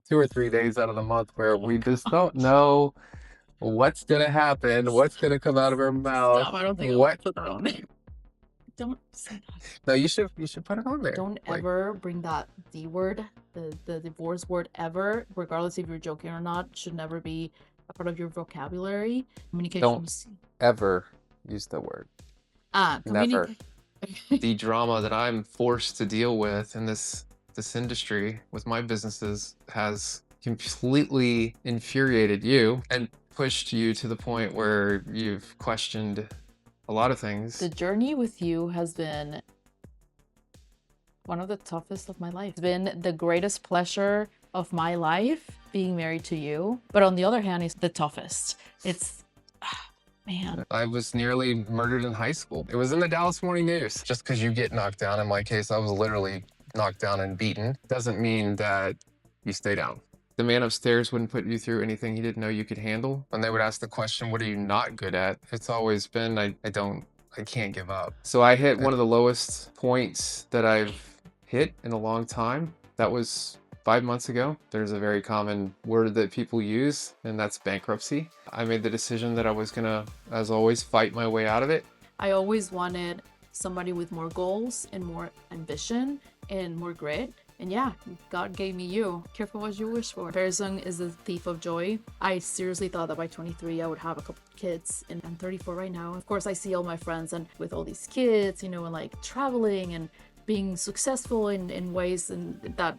2 or 3 days out of the month where we just don't know what's gonna happen, what's gonna come out of our mouth, Stop. I don't think I'll what. put that on there. Don't say that. No, you should put it on there. Don't Like, ever bring that D word, the divorce word ever, regardless if you're joking or not, should never be a part of your vocabulary. don't Communications. ever use the word. Never. Communicate. The drama that I'm forced to deal with in this industry with my businesses has completely infuriated you and pushed you to the point where you've questioned a lot of things. The journey with you has been one of the toughest of my life. It's been the greatest pleasure of my life being married to you. But on the other hand, it's the toughest. It's, man. I was nearly murdered in high school. It was in the Dallas Morning News. Just because you get knocked down, in my case, I was literally knocked down and beaten, doesn't mean that you stay down. The man upstairs wouldn't put you through anything he didn't know you could handle. When they would ask the question, what are you not good at? It's always been, I can't give up. So I hit one of the lowest points that I've hit in a long time. That was 5 months ago. There's a very common word that people use, and that's bankruptcy. I made the decision that I was gonna, as always, fight my way out of it. I always wanted somebody with more goals and more ambition and more grit. And yeah, God gave me you. Careful what you wish for. Comparison is the thief of joy. I seriously thought that by 23 I would have a couple kids, and I'm 34 right now. Of course, I see all my friends and with all these kids, and like traveling and being successful in ways and that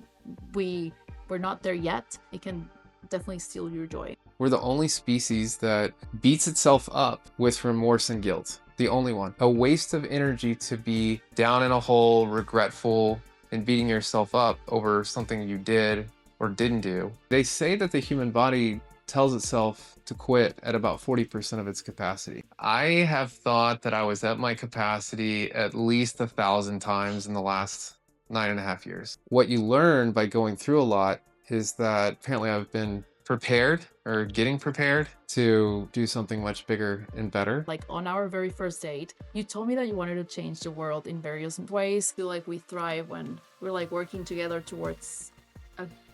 we're not there yet. It can definitely steal your joy. We're the only species that beats itself up with remorse and guilt. The only one. A waste of energy to be down in a hole, regretful, and beating yourself up over something you did or didn't do. They say that the human body tells itself to quit at about 40% of its capacity. I have thought that I was at my capacity at least 1,000 times in the last 9.5 years. What you learn by going through a lot is that apparently I've been prepared or getting prepared to do something much bigger and better. Like on our very first date, you told me that you wanted to change the world in various ways. I feel like we thrive when we're like working together towards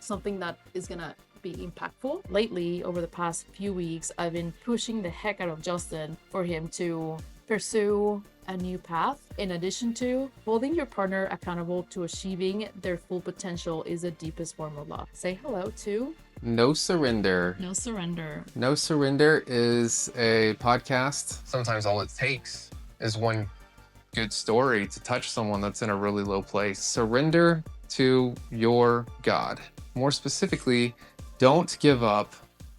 something that is gonna be impactful. Lately, over the past few weeks, I've been pushing the heck out of Justin for him to pursue a new path. In addition to holding your partner accountable to achieving their full potential is the deepest form of love. Say hello to No Surrender. No Surrender. No Surrender is a podcast. Sometimes all it takes Is one good story to touch someone that's in a really low place. Surrender to your God. More specifically, don't give up,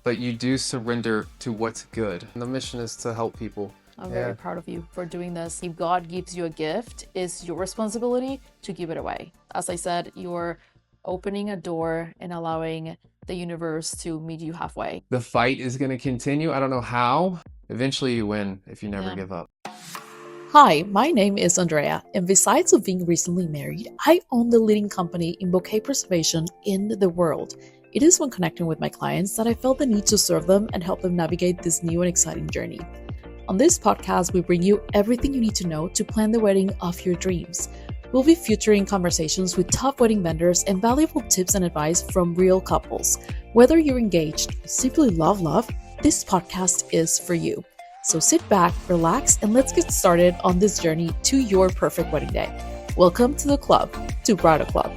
but you do surrender to what's good. And the mission is to help people. I'm very proud of you for doing this. If God gives you a gift, it's your responsibility to give it away. As I said, you're opening a door and allowing the universe to meet you halfway. The fight is going to continue. I don't know how. Eventually you win if you never give up. Hi, my name is Andrea, and besides of being recently married, I own the leading company in bouquet preservation in the world. It is when connecting with my clients that I felt the need to serve them and help them navigate this new and exciting journey. On this podcast, we bring you everything you need to know to plan the wedding of your dreams. We'll be featuring conversations with top wedding vendors and valuable tips and advice from real couples. Whether you're engaged or simply love, this podcast is for you. So sit back, relax, and let's get started on this journey to your perfect wedding day. Welcome to the club, to Bridal Club.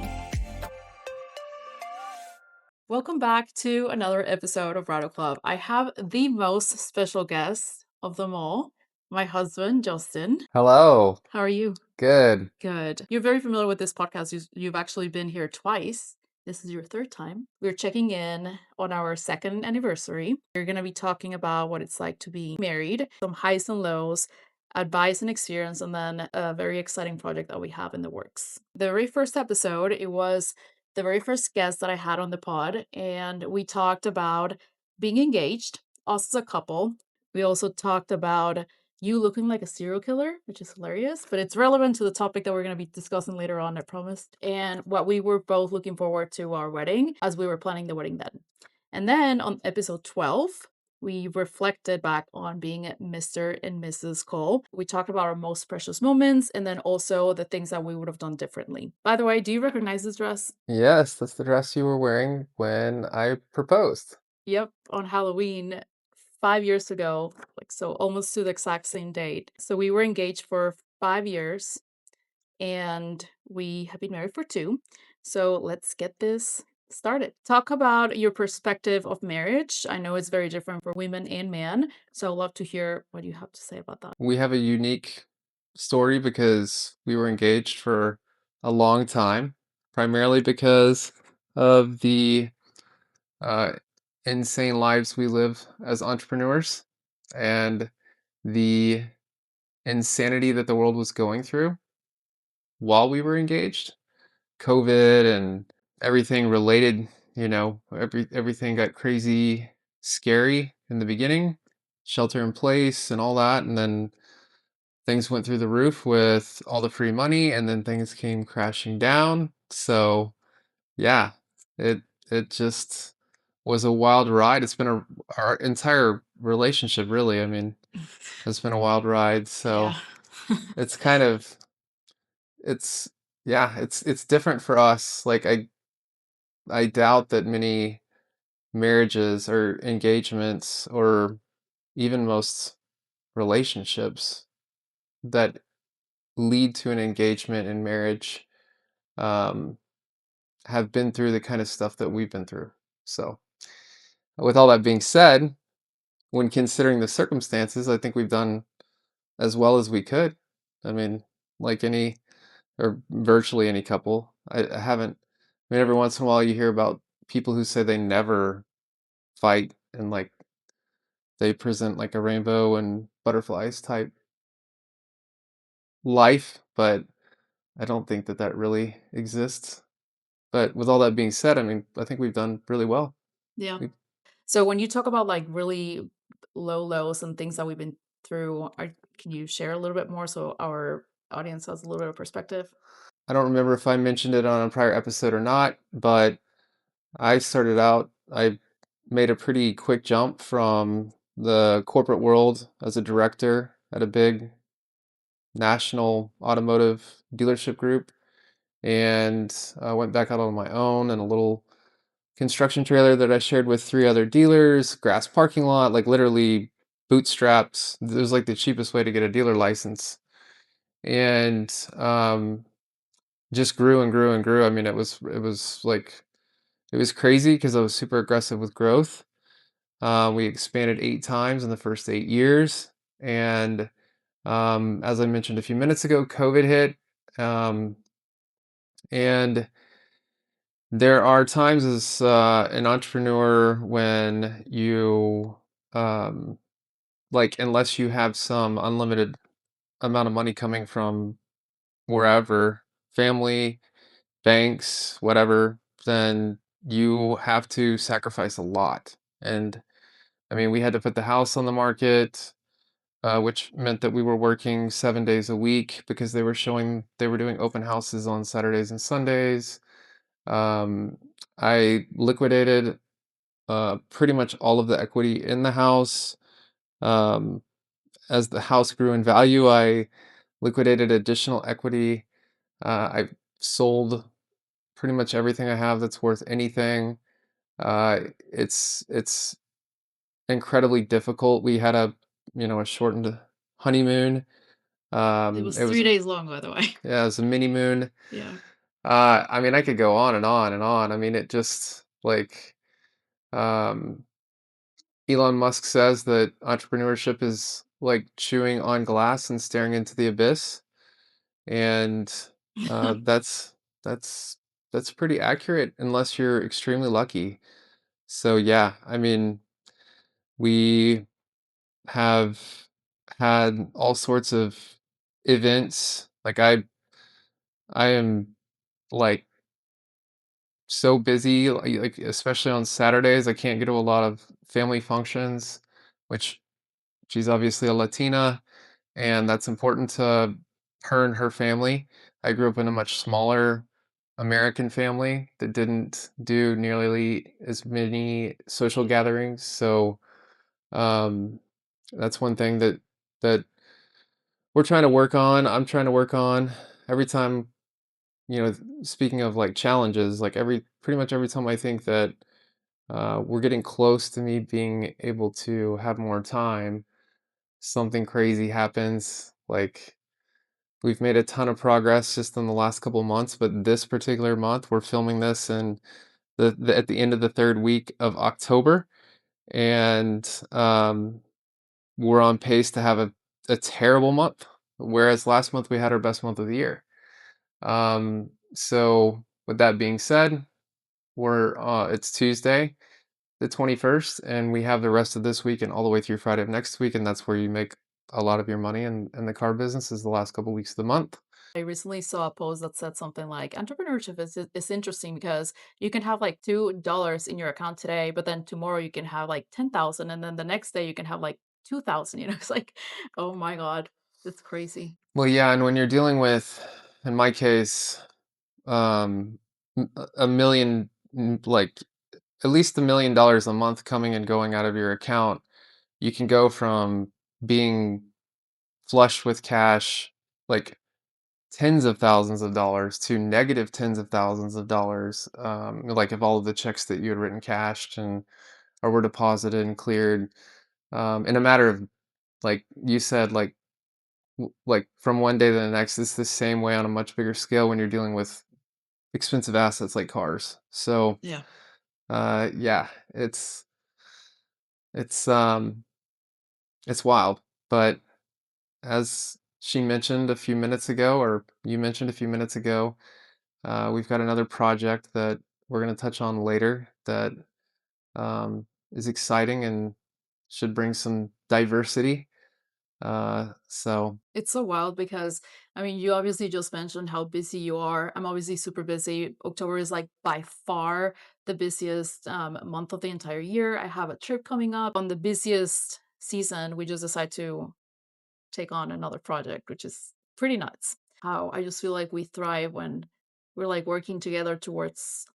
Welcome back to another episode of Bridal Club. I have the most special guest of them all, my husband, Justin. Hello. How are you? Good. Good. You're very familiar with this podcast. You've actually been here twice. This is your third time. We're checking in on our second anniversary. We're going to be talking about what it's like to be married, some highs and lows, advice and experience, and then a very exciting project that we have in the works. The very first episode, it was the very first guest that I had on the pod, and we talked about being engaged, us as a couple. We also talked about you looking like a serial killer, which is hilarious, but it's relevant to the topic that we're going to be discussing later on, I promised. And what we were both looking forward to our wedding as we were planning the wedding then. And then on episode 12, We reflected back on being Mr. and Mrs. Cole. We talked about our most precious moments and then also the things that we would have done differently. By the way, do you recognize this dress? Yes, that's the dress you were wearing when I proposed. Yep, on Halloween 5 years ago, like so almost to the exact same date. So we were engaged for 5 years and we have been married for 2. So let's get this started. Talk about your perspective of marriage. I know it's very different for women and men. So I'd love to hear what you have to say about that. We have a unique story because we were engaged for a long time, primarily because of the uh, insane lives we live as entrepreneurs and the insanity that the world was going through while we were engaged. COVID and everything related, everything got crazy scary in the beginning, shelter in place and all that, and then things went through the roof with all the free money, and then things came crashing down. So, yeah, it it just was a wild ride. It's been our entire relationship, really. I mean, it's been a wild ride. Yeah. So it's kind of it's yeah, it's different for us. Like I doubt that many marriages or engagements or even most relationships that lead to an engagement in marriage um, have been through the kind of stuff that we've been through. So, with all that being said, when considering the circumstances, I think we've done as well as we could. I mean, like any or virtually any couple. I haven't. I mean, every once in a while you hear about people who say they never fight and like they present like a rainbow and butterflies type life, but I don't think that that really exists. But with all that being said, I mean, I think we've done really well. Yeah. We So when you talk about like really low lows and things that we've been through, can you share a little bit more so our audience has a little bit of perspective? I don't remember if I mentioned it on a prior episode or not, but I made a pretty quick jump from the corporate world as a director at a big national automotive dealership group and I went back out on my own in a little construction trailer that I shared with 3 other dealers, grass parking lot, like literally bootstraps. It was like the cheapest way to get a dealer license. And just grew and grew and grew. I mean, it was crazy because I was super aggressive with growth. We expanded 8 times in the first 8 years, and as I mentioned a few minutes ago, COVID hit, um, and there are times as an entrepreneur when you um, like unless you have some unlimited amount of money coming from wherever, family, banks, whatever, then you have to sacrifice a lot. And I mean, we had to put the house on the market, which meant that we were working 7 days a week because they were doing open houses on Saturdays and Sundays. Um, I liquidated pretty much all of the equity in the house. Um, as the house grew in value, I liquidated additional equity. I sold pretty much everything I have that's worth anything. It's incredibly difficult. We had a shortened honeymoon. It was It was 3 days long, by the way. yeah, it was a mini moon. Yeah. I mean, I could go on and on and on. I mean, it just like um, Elon Musk says that entrepreneurship is like chewing on glass and staring into the abyss, and uh, that's that's that's pretty accurate unless you're extremely lucky. So yeah, I mean, we have had all sorts of events. Like I am like so busy, like especially on Saturdays, I can't get to a lot of family functions, which she's obviously a Latina, and that's important to her and her family. I grew up in a much smaller American family that didn't do nearly as many social gatherings, so Um, that's one thing that we're trying to work on. I'm trying to work on every time, speaking of like challenges, like pretty much every time I think that we're getting close to me being able to have more time, something crazy happens. Like we've made a ton of progress just in the last couple months, but this particular month we're filming this in at the end of the third week of October, and we're on pace to have a terrible month, whereas last month we had our best month of the year. So with that being said, it's Tuesday, the 21st, and we have the rest of this week and all the way through Friday of next week, and that's where you make a lot of your money in the car business is the last couple weeks of the month. I recently saw a post that said something like entrepreneurship is interesting because you can have like $2 in your account today, but then tomorrow you can have like 10,000, and then the next day you can have like 2,000. It's like, oh my God, it's crazy. Well, yeah, and when you're dealing with, in my case, um, a million, like at least $1 million a month coming and going out of your account, you can go from being flush with cash, like tens of thousands of dollars, to negative tens of thousands of dollars. Like if all of the checks that you had written cashed and or were deposited and cleared, in a matter of, like you said, like from one day to the next. It's the same way on a much bigger scale when you're dealing with expensive assets like cars. So Yeah. yeah, it's um it's wild. But as she mentioned a few minutes ago, or you mentioned a few minutes ago, we've got another project that we're going to touch on later that is exciting and should bring some diversity. So It's so wild because, I mean, you obviously just mentioned how busy you are. I'm obviously super busy. October is like by far the busiest month of the entire year. I have a trip coming up. On the busiest season, we just decide to take on another project, which is pretty nuts. How I just feel like we thrive when we're like working together towards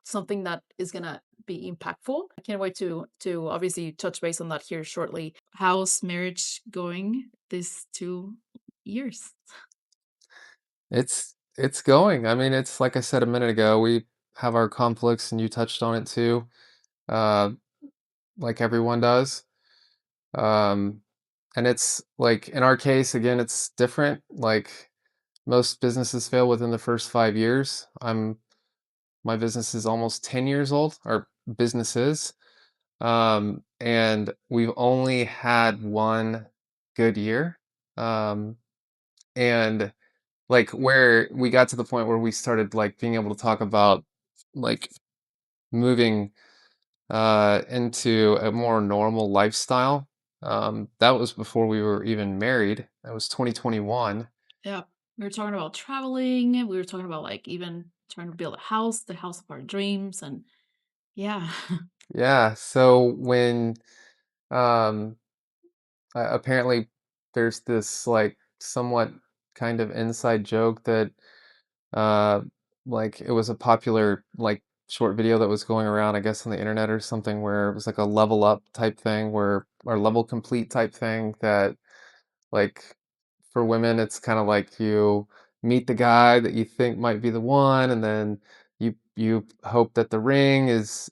something that is gonna be impactful. I can't wait to obviously touch base on that here shortly. How's marriage going these 2 years? it's going. I mean, it's like I said a minute ago, we have our conflicts, and you touched on it too, uh, like everyone does. Um, and it's like in our case, again, it's different. Like most businesses fail within the first 5 years. My business is almost 10 years old, our businesses. And we've only had one good year. Um, and like where we got to the point where we started like being able to talk about like moving into a more normal lifestyle. That was before we were even married. That was 2021. Yeah. We were talking about traveling. We were talking about like even trying to build a house, the house of our dreams. And yeah. Yeah. So when um, apparently there's this like somewhat kind of inside joke that uh, like it was a popular like short video that was going around, I guess, on the internet or something, where it was like a level up type thing, where or level complete type thing that like for women, it's kind of like you meet the guy that you think might be the one, and then you hope that the ring is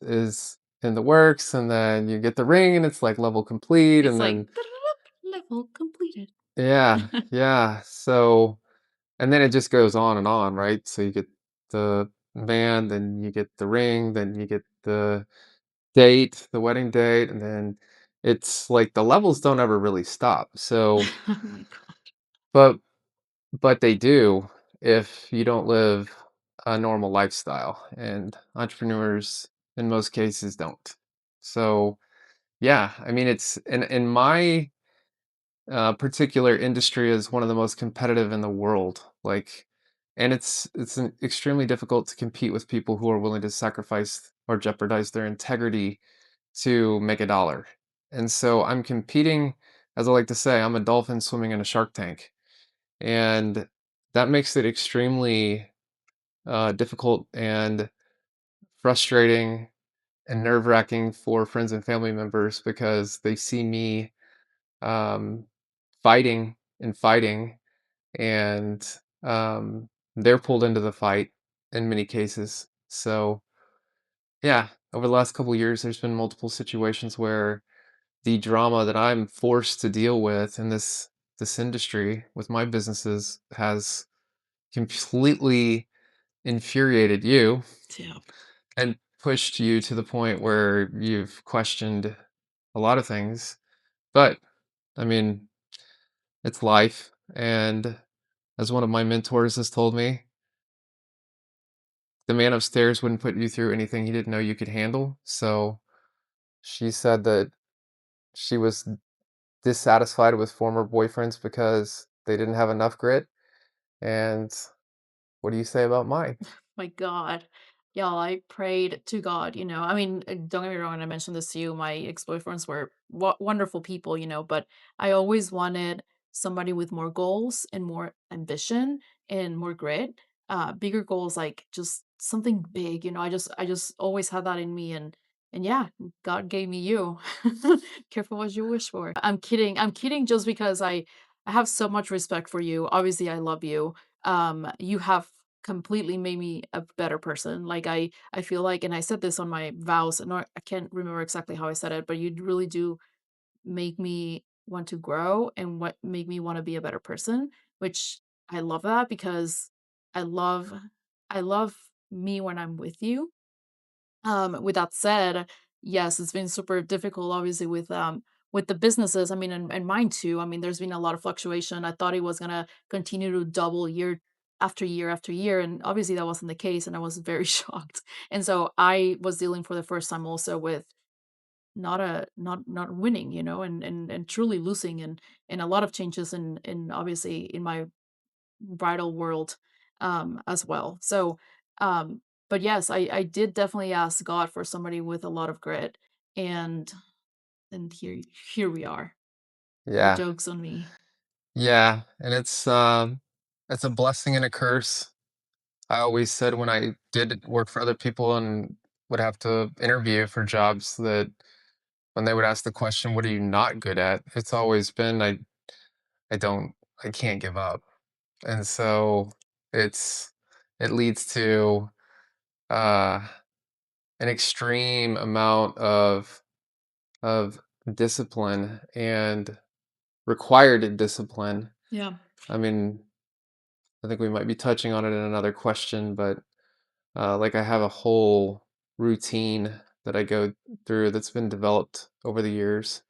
in the works, and then you get the ring, and it's like level complete, It's and like then level completed. yeah, yeah. So and then it just goes on, right? So you get the band, then you get the ring, then you get the date, the wedding date, and then it's like the levels don't ever really stop. So, Oh my God. but they do if you don't live a normal lifestyle, and entrepreneurs in most cases don't. So, yeah, I mean, it's in my particular industry is one of the most competitive in the world. Like, and extremely difficult to compete with people who are willing to sacrifice or jeopardize their integrity to make a dollar. And so I'm competing, as I like to say, I'm a dolphin swimming in a shark tank, and that makes it extremely difficult and frustrating and nerve-wracking for friends and family members because they see me um, fighting and fighting, and they're pulled into the fight in many cases. So yeah, over the last couple years, there's been multiple situations where the drama that I'm forced to deal with in this industry with my businesses has completely infuriated you Yeah. and pushed you to the point where you've questioned a lot of things. But I mean, it's life. And as one of my mentors has told me, the man upstairs wouldn't put you through anything he didn't know you could handle. So she said that she was dissatisfied with former boyfriends because they didn't have enough grit. And what do you say about mine? My God. Y'all, I prayed to God, I mean, don't get me wrong, and I mentioned this to you, my ex-boyfriends were wonderful people, but I always wanted somebody with more goals and more ambition and more grit, bigger goals, like just something big, I just always had that in me, and yeah, God gave me you. Careful what you wish for. I'm kidding just because I have so much respect for you. Obviously, I love you. You have completely made me a better person. Like I feel like, and I said this on my vows, and I can't remember exactly how I said it, but you really do make me want to grow and what make me want to be a better person, which I love that because I love I love me when I'm with you. With that said, yes, it's been super difficult, obviously, with the businesses. I mean, and mine too. I mean, there's been a lot of fluctuation. I thought it was gonna continue to double year after year after year, and obviously that wasn't the case, and I was very shocked. And so I was dealing for the first time also with not winning, and truly losing, and a lot of changes in obviously in my bridal world as well. So um but yes, I did definitely ask God for somebody with a lot of grit, and here we are. The Yeah. joke's on me. Yeah. And it's a blessing and a curse. I always said when I did work for other people and would have to interview for jobs that when they would ask the question, what are you not good at? It's always been I don't I can't give up. And so it's it leads to uh an extreme amount of discipline and required discipline. Yeah. I mean, I think we might be touching on it in another question, but like I have a whole routine that I go through that's been developed over the years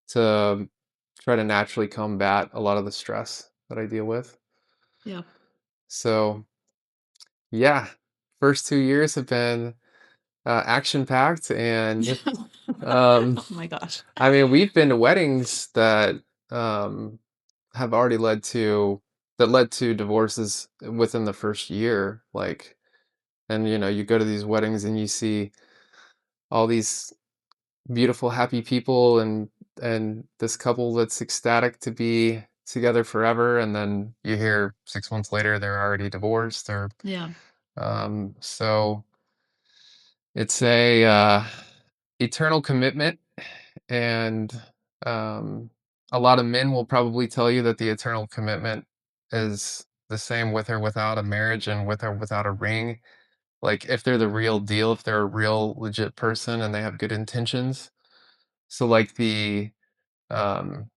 to try to naturally combat a lot of the stress that I deal with. Yeah. So, yeah, first 2 years have been action packed, and um, Oh my gosh. I mean, we've been to weddings that um, have already led to divorces within the first year. Like, and you go to these weddings and you see all these beautiful, happy people, and this couple that's ecstatic to be together forever, and then you hear 6 months later they're already divorced. Or Yeah. so it's a eternal commitment, and um, a lot of men will probably tell you that the eternal commitment is the same with or without a marriage and with or without a ring. Like if they're the real deal, if they're a real legit person and they have good intentions. So like the um,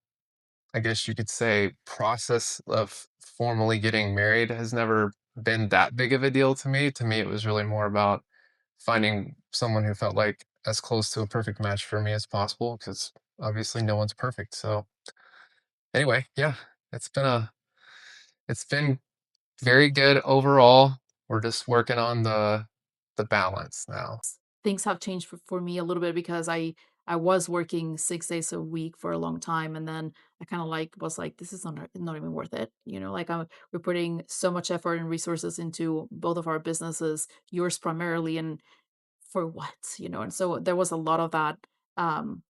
I guess you could say process of formally getting married has never been that big of a deal to me. To me, it was really more about finding someone who felt like as close to a perfect match for me as possible, because obviously no one's perfect. So anyway, yeah, it's been a it's been very good overall. We're just working on the balance now. Things have changed for me a little bit because I was working 6 days a week for a long time, and then I kind of like was like, this is not even worth it, like we're putting so much effort and resources into both of our businesses, yours primarily, and for what, and so there was a lot of that um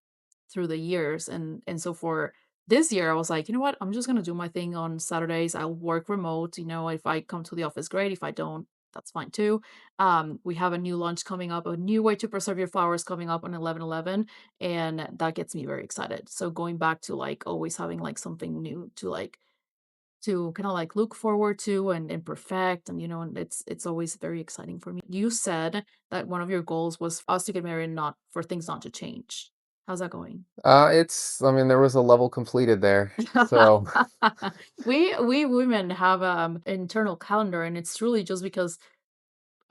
through the years, and so for this year I was like, you know what, I'm just gonna do my thing on Saturdays. I'll work remote, if I come to the office, great. If I don't, that's fine too. We have a new launch coming up, a new way to preserve your flowers coming up on 11/11, and that gets me very excited. So going back to like always having like something new to kind of like look forward to and perfect, and and it's always very exciting for me. You said that one of your goals was us to get married, not for things not to change. How's that going? I mean, there was a level completed there. So, We women have internal calendar, and it's truly just because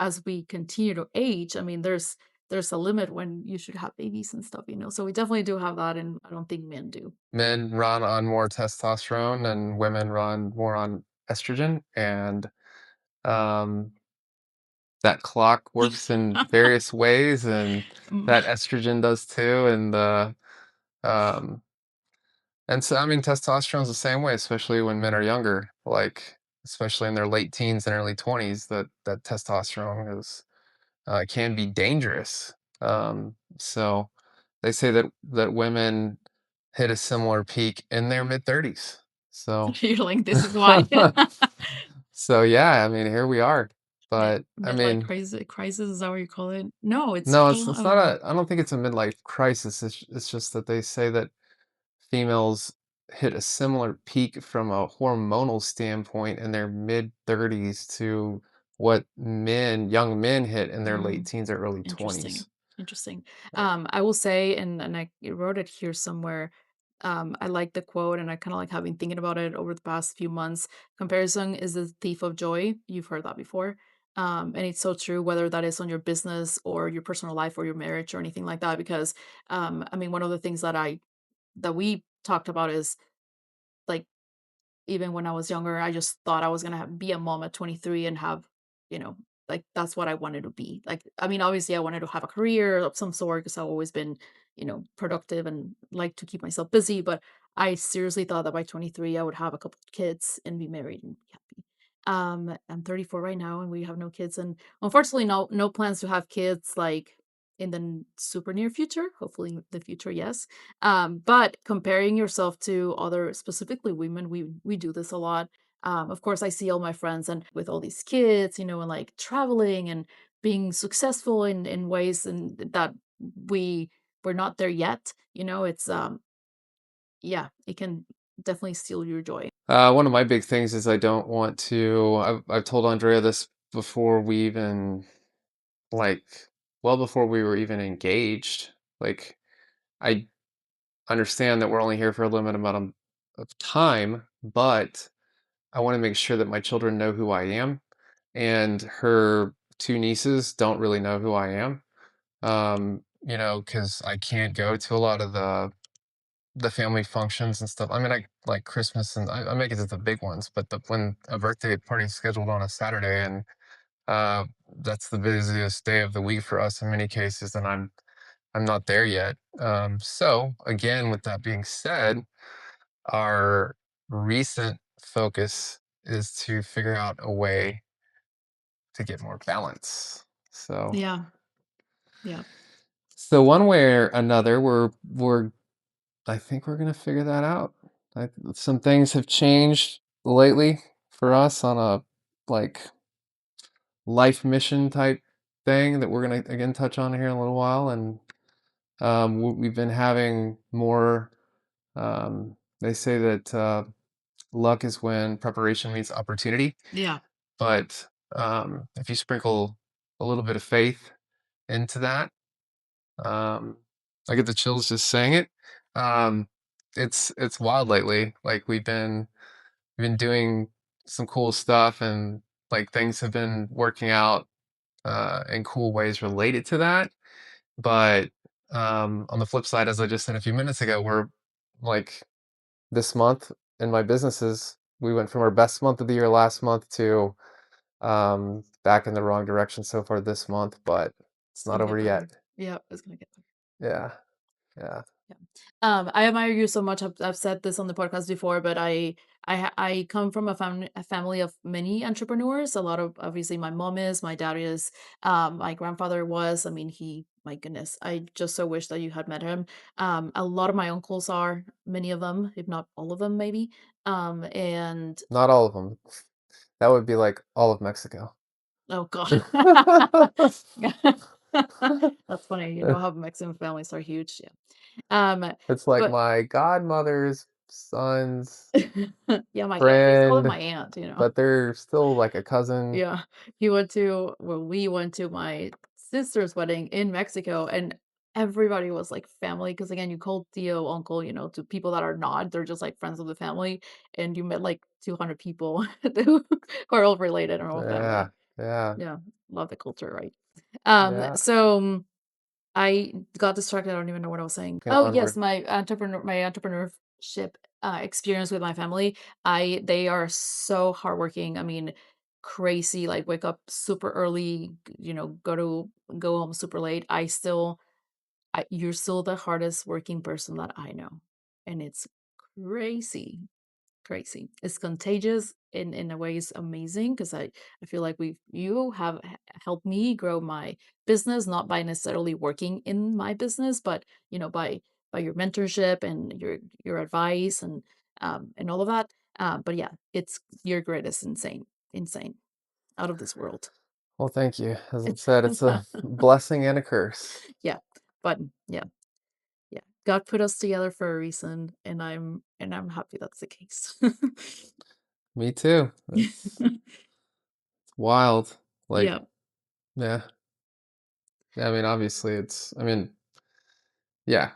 as we continue to age, I mean, there's a limit when you should have babies and stuff. So we definitely do have that, and I don't think men do. Men run on more testosterone and women run more on estrogen, and um, that clock works in various ways, and Mm. that estrogen does too. Um, and so, I mean, testosterone's the same way, especially when men are younger, like especially in their late teens and early 20s. That testosterone is can be dangerous. So they say that women hit a similar peak in their mid 30s. So You're like, this is why. so yeah, I mean, here we are. But I Midlife mean, crisis, is that what you call it? No, it's no, full it's not of. a I don't think it's a midlife crisis. It's just that they say that females hit a similar peak from a hormonal standpoint in their mid 30s to what young men hit in their late Mm. teens or early Interesting. 20s. Interesting. Yeah. I will say, and I wrote it here somewhere. I like the quote, and I kind of like having thinking about it over the past few months. Comparison is the thief of joy. You've heard that before. And it's so true, whether that is on your business or your personal life or your marriage or anything like that. Because, I mean, one of the things that we talked about is like even when I was younger, I just thought I was gonna be a mom at 23 and have, you know, like that's what I wanted to be. Like, I mean, obviously, I wanted to have a career of some sort because I've always been, productive and like to keep myself busy. But I seriously thought that by 23, I would have a couple of kids and be married and be happy. I'm 34 right now, and we have no kids, and unfortunately, no plans to have kids like in the super near future. Hopefully, in the future, yes. But comparing yourself to other, specifically women, we do this a lot. Of course, I see all my friends and with all these kids, and like traveling and being successful in ways and that we're not there yet. It's yeah, it can definitely steal your joy. one of my big things is I don't want to. I've told Andrea this before we even like well before we were even engaged. Like I understand that we're only here for a limited amount of time, but I want to make sure that my children know who I am, and her two nieces don't really know who I am. Because I can't go to a lot of the family functions and stuff. I mean, I like Christmas and I make it to the big ones, but when a birthday party is scheduled on a Saturday and uh, that's the busiest day of the week for us in many cases, and I'm not there yet. So again, with that being said, our recent focus is to figure out a way to get more balance. So, Yeah, yeah, so one way or another, we're I think we're gonna figure that out. Some things have changed lately for us on a like life mission type thing that we're gonna again touch on here in a little while, and we've been having more. They say that luck is when preparation meets opportunity, yeah. but if you sprinkle a little bit of faith into that, um, I get the chills just saying it. Um, it's wild lately. Like we've been doing some cool stuff, and like things have been working out in cool ways related to that. But on the flip side, as I just said a few minutes ago, we're like this month in my businesses, we went from our best month of the year last month to back in the wrong direction so far this month, but it's It's not gonna over get yet. better. Yeah, it's gonna get better. Yeah, yeah. Yeah. I admire you so much. I've said this on the podcast before, but I come from a family of many entrepreneurs. A lot of, obviously, my mom is, my dad is, my grandfather was. I mean, my goodness, I just so wish that you had met him. A lot of my uncles are, many of them, if not all of them, maybe. And Not all of them. That would be like all of Mexico. Oh god. That's funny. You know how Mexican families are huge. Yeah. It's like But my godmother's son's yeah, my aunt. I used to call it friend, my aunt. You know. but they're still like a cousin. Yeah. We went to my sister's wedding in Mexico, and everybody was like family. Because again, you call Tio, uncle, to people that are not, they're just like friends of the family. And you met like 200 people who are all related and all family. Yeah, yeah, Yeah. Love the culture, right? yeah. I got distracted. I don't even know what I was saying. And Oh, yes, onward. my entrepreneurship experience with my family. I They are so hardworking. I mean, crazy. Like wake up super early. Go home super late. You're still the hardest working person that I know, and it's crazy. Crazy. It's contagious in a way. It's amazing because I feel like you have helped me grow my business, not by necessarily working in my business, but by your mentorship and your advice and all of that. But yeah, it's your grit is insane, insane, out of this world. Well, thank you. As I said, it's a blessing and a curse. Yeah, but yeah, yeah. God put us together for a reason, and I'm happy that's the case. Me too. It's wild. Like, Yeah. yeah. Yeah, I mean, obviously, I mean, yeah,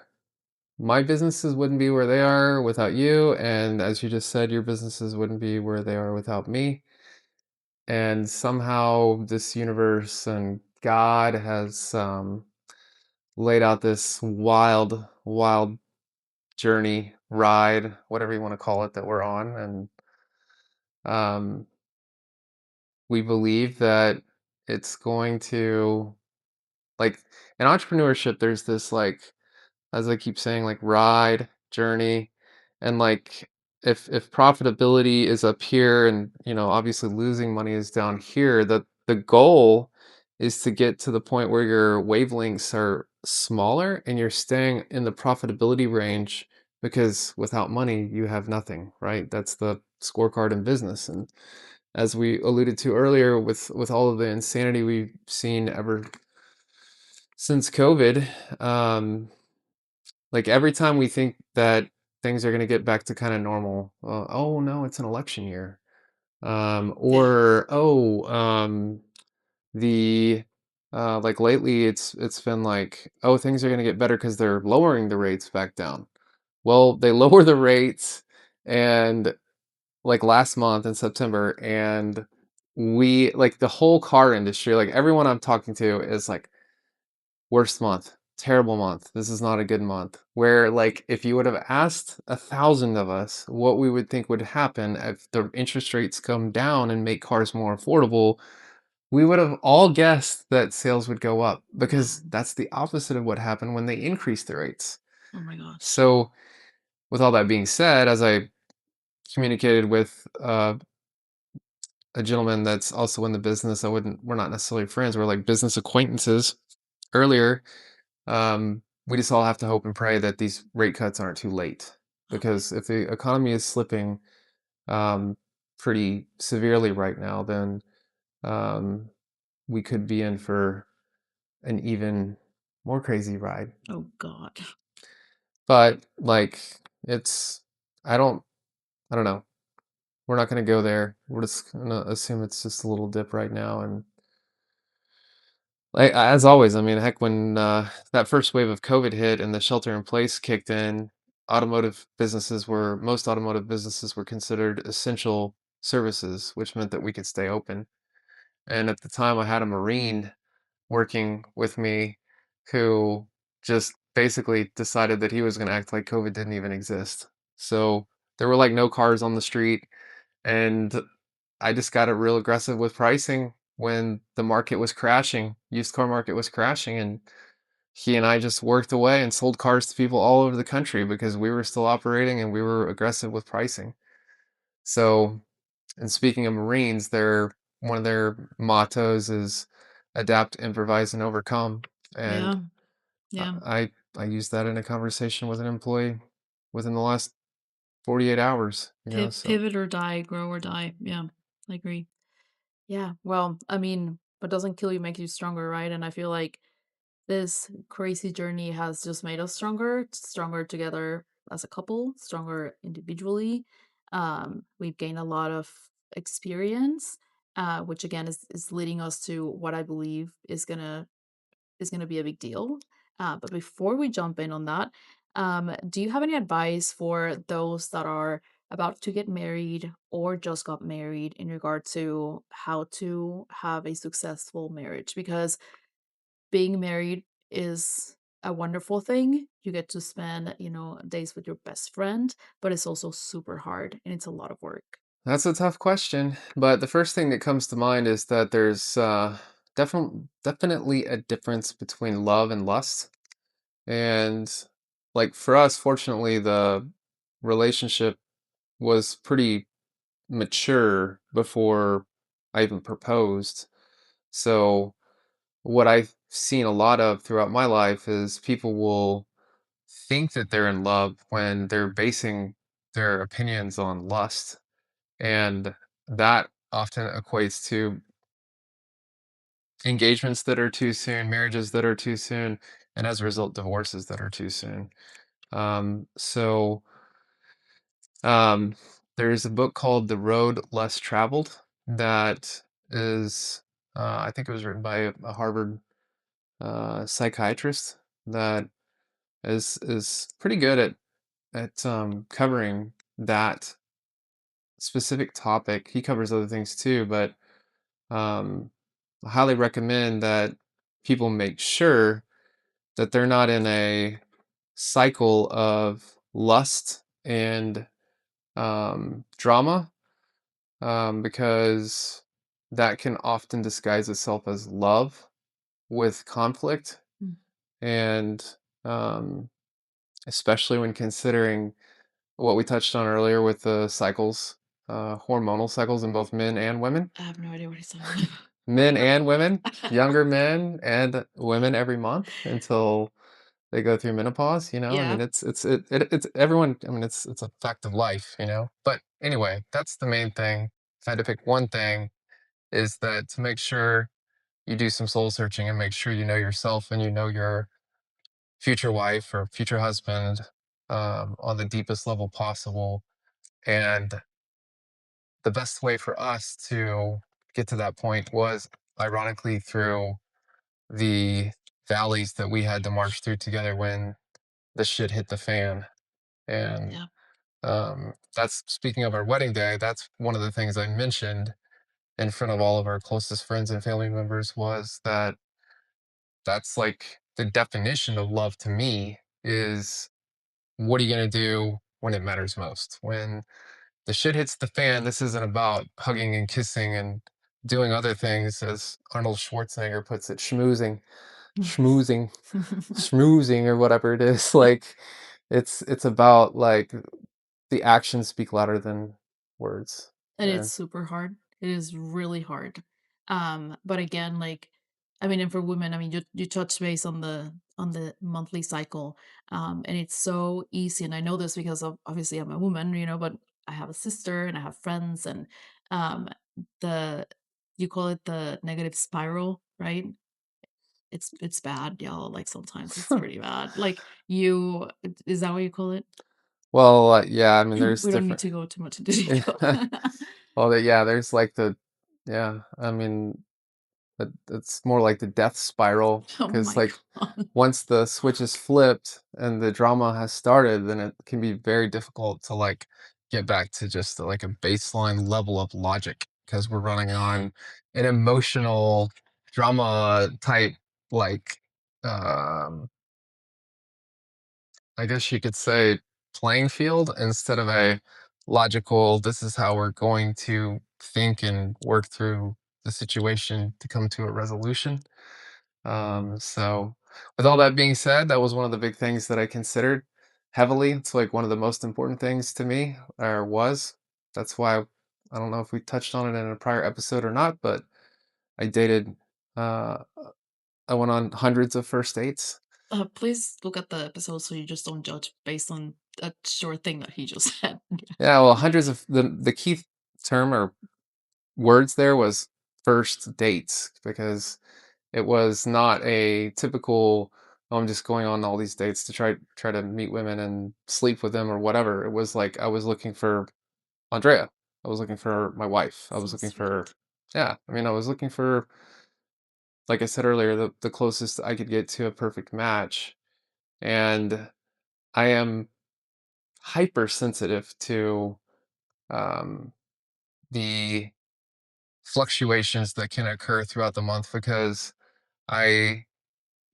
my businesses wouldn't be where they are without you. And as you just said, your businesses wouldn't be where they are without me. And somehow this universe and God has laid out this wild, wild journey, ride, whatever you want to call it, that we're on. And um, we believe that it's going to, like, in entrepreneurship, there's this, like, as I keep saying, like, ride, journey, and, like, if profitability is up here and, obviously losing money is down here, the goal is to get to the point where your wavelengths are smaller and you're staying in the profitability range, because without money, you have nothing, right? That's the scorecard in business. And as we alluded to earlier, with all of the insanity we've seen ever since COVID, like, every time we think that things are gonna get back to kinda normal, "Oh, no, it's an election year." Yeah. Or, "Oh, the like, lately, it's been like, 'Oh, things are gonna get better because 'cause they're lowering the rates back down." Well, they lower the rates, and, like, last month in September, and the whole car industry, like, everyone I'm talking to is like, "Worst month. Terrible month. This is not a good month." Where, like, if you would have asked 1,000 of us what we would think would happen if the interest rates come down and make cars more affordable, we would have all guessed that sales would go up, Wow. because that's the opposite of what happened when they increased the rates. Oh my gosh. So, with all that being said, as I communicated with a gentleman that's also in the business, we're not necessarily friends, we're like business acquaintances earlier. We just all have to hope and pray that these rate cuts aren't too late, Okay. because if the economy is slipping um, pretty severely right now, then um, we could be in for an even more crazy ride. Oh God. But, like, it's I don't I don't know. We're not going to go there. We're just going to assume it's just a little dip right now. And, like, as always, I mean, heck, when that first wave of COVID hit and the shelter in place kicked in, most automotive businesses were considered essential services, which meant that we could stay open. And at the time, I had a Marine working with me who just basically decided that he was going to act like COVID didn't even exist. So there were, like, no cars on the street, and I just got it real aggressive with pricing when the market was crashing, used car market was crashing, and he and I just worked away and sold cars to people all over the country because we were still operating and we were aggressive with pricing. So, and speaking of Marines, one of their mottos is adapt, improvise, and overcome. And Yeah. Yeah. I used that in a conversation with an employee within the last 48 hours, so. Pivot or die, grow or die. Yeah. I agree. Yeah. Well, I mean, but doesn't kill you makes you stronger, right? And I feel like this crazy journey has just made us stronger, stronger together as a couple, stronger individually. We've gained a lot of experience, which again is leading us to what I believe is gonna be a big deal. But before we jump in on that, do you have any advice for those that are about to get married or just got married in regard to how to have a successful marriage? Because being married is a wonderful thing. You get to spend, days with your best friend, but it's also super hard and it's a lot of work. That's a tough question, but the first thing that comes to mind is that there's definitely a difference between love and lust. And like for us, fortunately, the relationship was pretty mature before I even proposed. So what I've seen a lot of throughout my life is people will think that they're in love when they're basing their opinions on lust. And that often equates to engagements that are too soon, marriages that are too soon, and as a result, divorces that are too soon. So um, there's a book called The Road Less Traveled that is, I think it was written by a Harvard psychiatrist that is pretty good at covering that specific topic. He covers other things too, but um, I highly recommend that people make sure that they're not in a cycle of lust and drama, because that can often disguise itself as love with conflict. Mm. And um, especially when considering what we touched on earlier with the cycles, hormonal cycles in both men and women. I have no idea what he's talking Men and women, about. younger men and women every month until they go through menopause, I Yeah. mean, it's everyone, I mean, it's a fact of life. But anyway, that's the main thing. If I had to pick one thing, is that to make sure you do some soul searching and make sure you know yourself and you know your future wife or future husband, on the deepest level possible. And the best way for us to get to that point was ironically through the valleys that we had to march through together when the shit hit the fan. And Yeah. that's speaking of our wedding day, that's one of the things I mentioned in front of all of our closest friends and family members was that that's like the definition of love to me is what are you going to do when it matters most? When the shit hits the fan, this isn't about hugging and kissing and doing other things, as Arnold Schwarzenegger puts it, schmoozing, schmoozing, schmoozing, or whatever it is. Like, it's about like the actions speak louder than words. And it's And super hard. It is really hard. But again, like, I mean, and for women, I mean, you touch base on the monthly cycle, and it's so easy. And I know this because of obviously I'm a woman, but I have a sister and I have friends, and um, the you call it the negative spiral, right? It's bad, y'all. Like sometimes it's pretty bad. Like is that what you call it? well, yeah, I mean, there's We don't need different. to go too much into detail. Well, yeah, there's like yeah, I mean, it's more like the death spiral Oh because my like god. once the switch is flipped and the drama has started, then it can be very difficult to like get back to just like a baseline level of logic because we're running on an emotional drama type like um I guess you could say playing field instead of a logical, this is how we're going to think and work through the situation to come to a resolution. So, with all that being said, that was one of the big things that I considered heavily. It's like one of the most important things to me, or was. That's why I don't know if we touched on it in a prior episode or not, but I dated, uh, I went on hundreds of first dates. Please look at the episode so you just don't judge based on a short thing that he just said. Yeah, well, hundreds of the key term or words there was first dates, because it was not a typical, "Oh, I'm just going on all these dates to try to meet women and sleep with them or whatever." It was like I was looking for Andrea. I was looking for my wife. I was So looking for, sweet. yeah, I mean, I was looking for, like I said earlier, the closest I could get to a perfect match. And I am hypersensitive to um, the fluctuations that can occur throughout the month, because I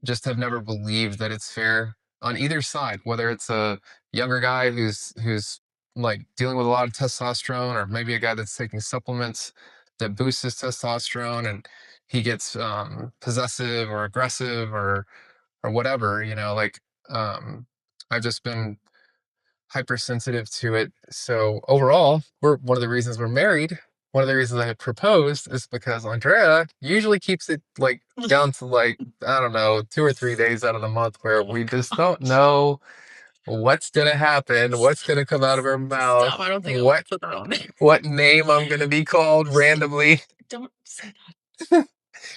just have never believed that it's fair on either side, whether it's a younger guy who's like dealing with a lot of testosterone, or maybe a guy that's taking supplements that boost his testosterone, and he gets possessive or aggressive or whatever, like I've just been hypersensitive to it. So overall, we're one of the reasons we're married. One of the reasons I had proposed is because Andrea usually keeps it like down to like, I don't know, 2 or 3 days out of the month where we just don't know what's gonna happen, what's gonna come out of her mouth, Stop. I don't think I want what to put that on there. what name I'm gonna be called randomly. Don't say that.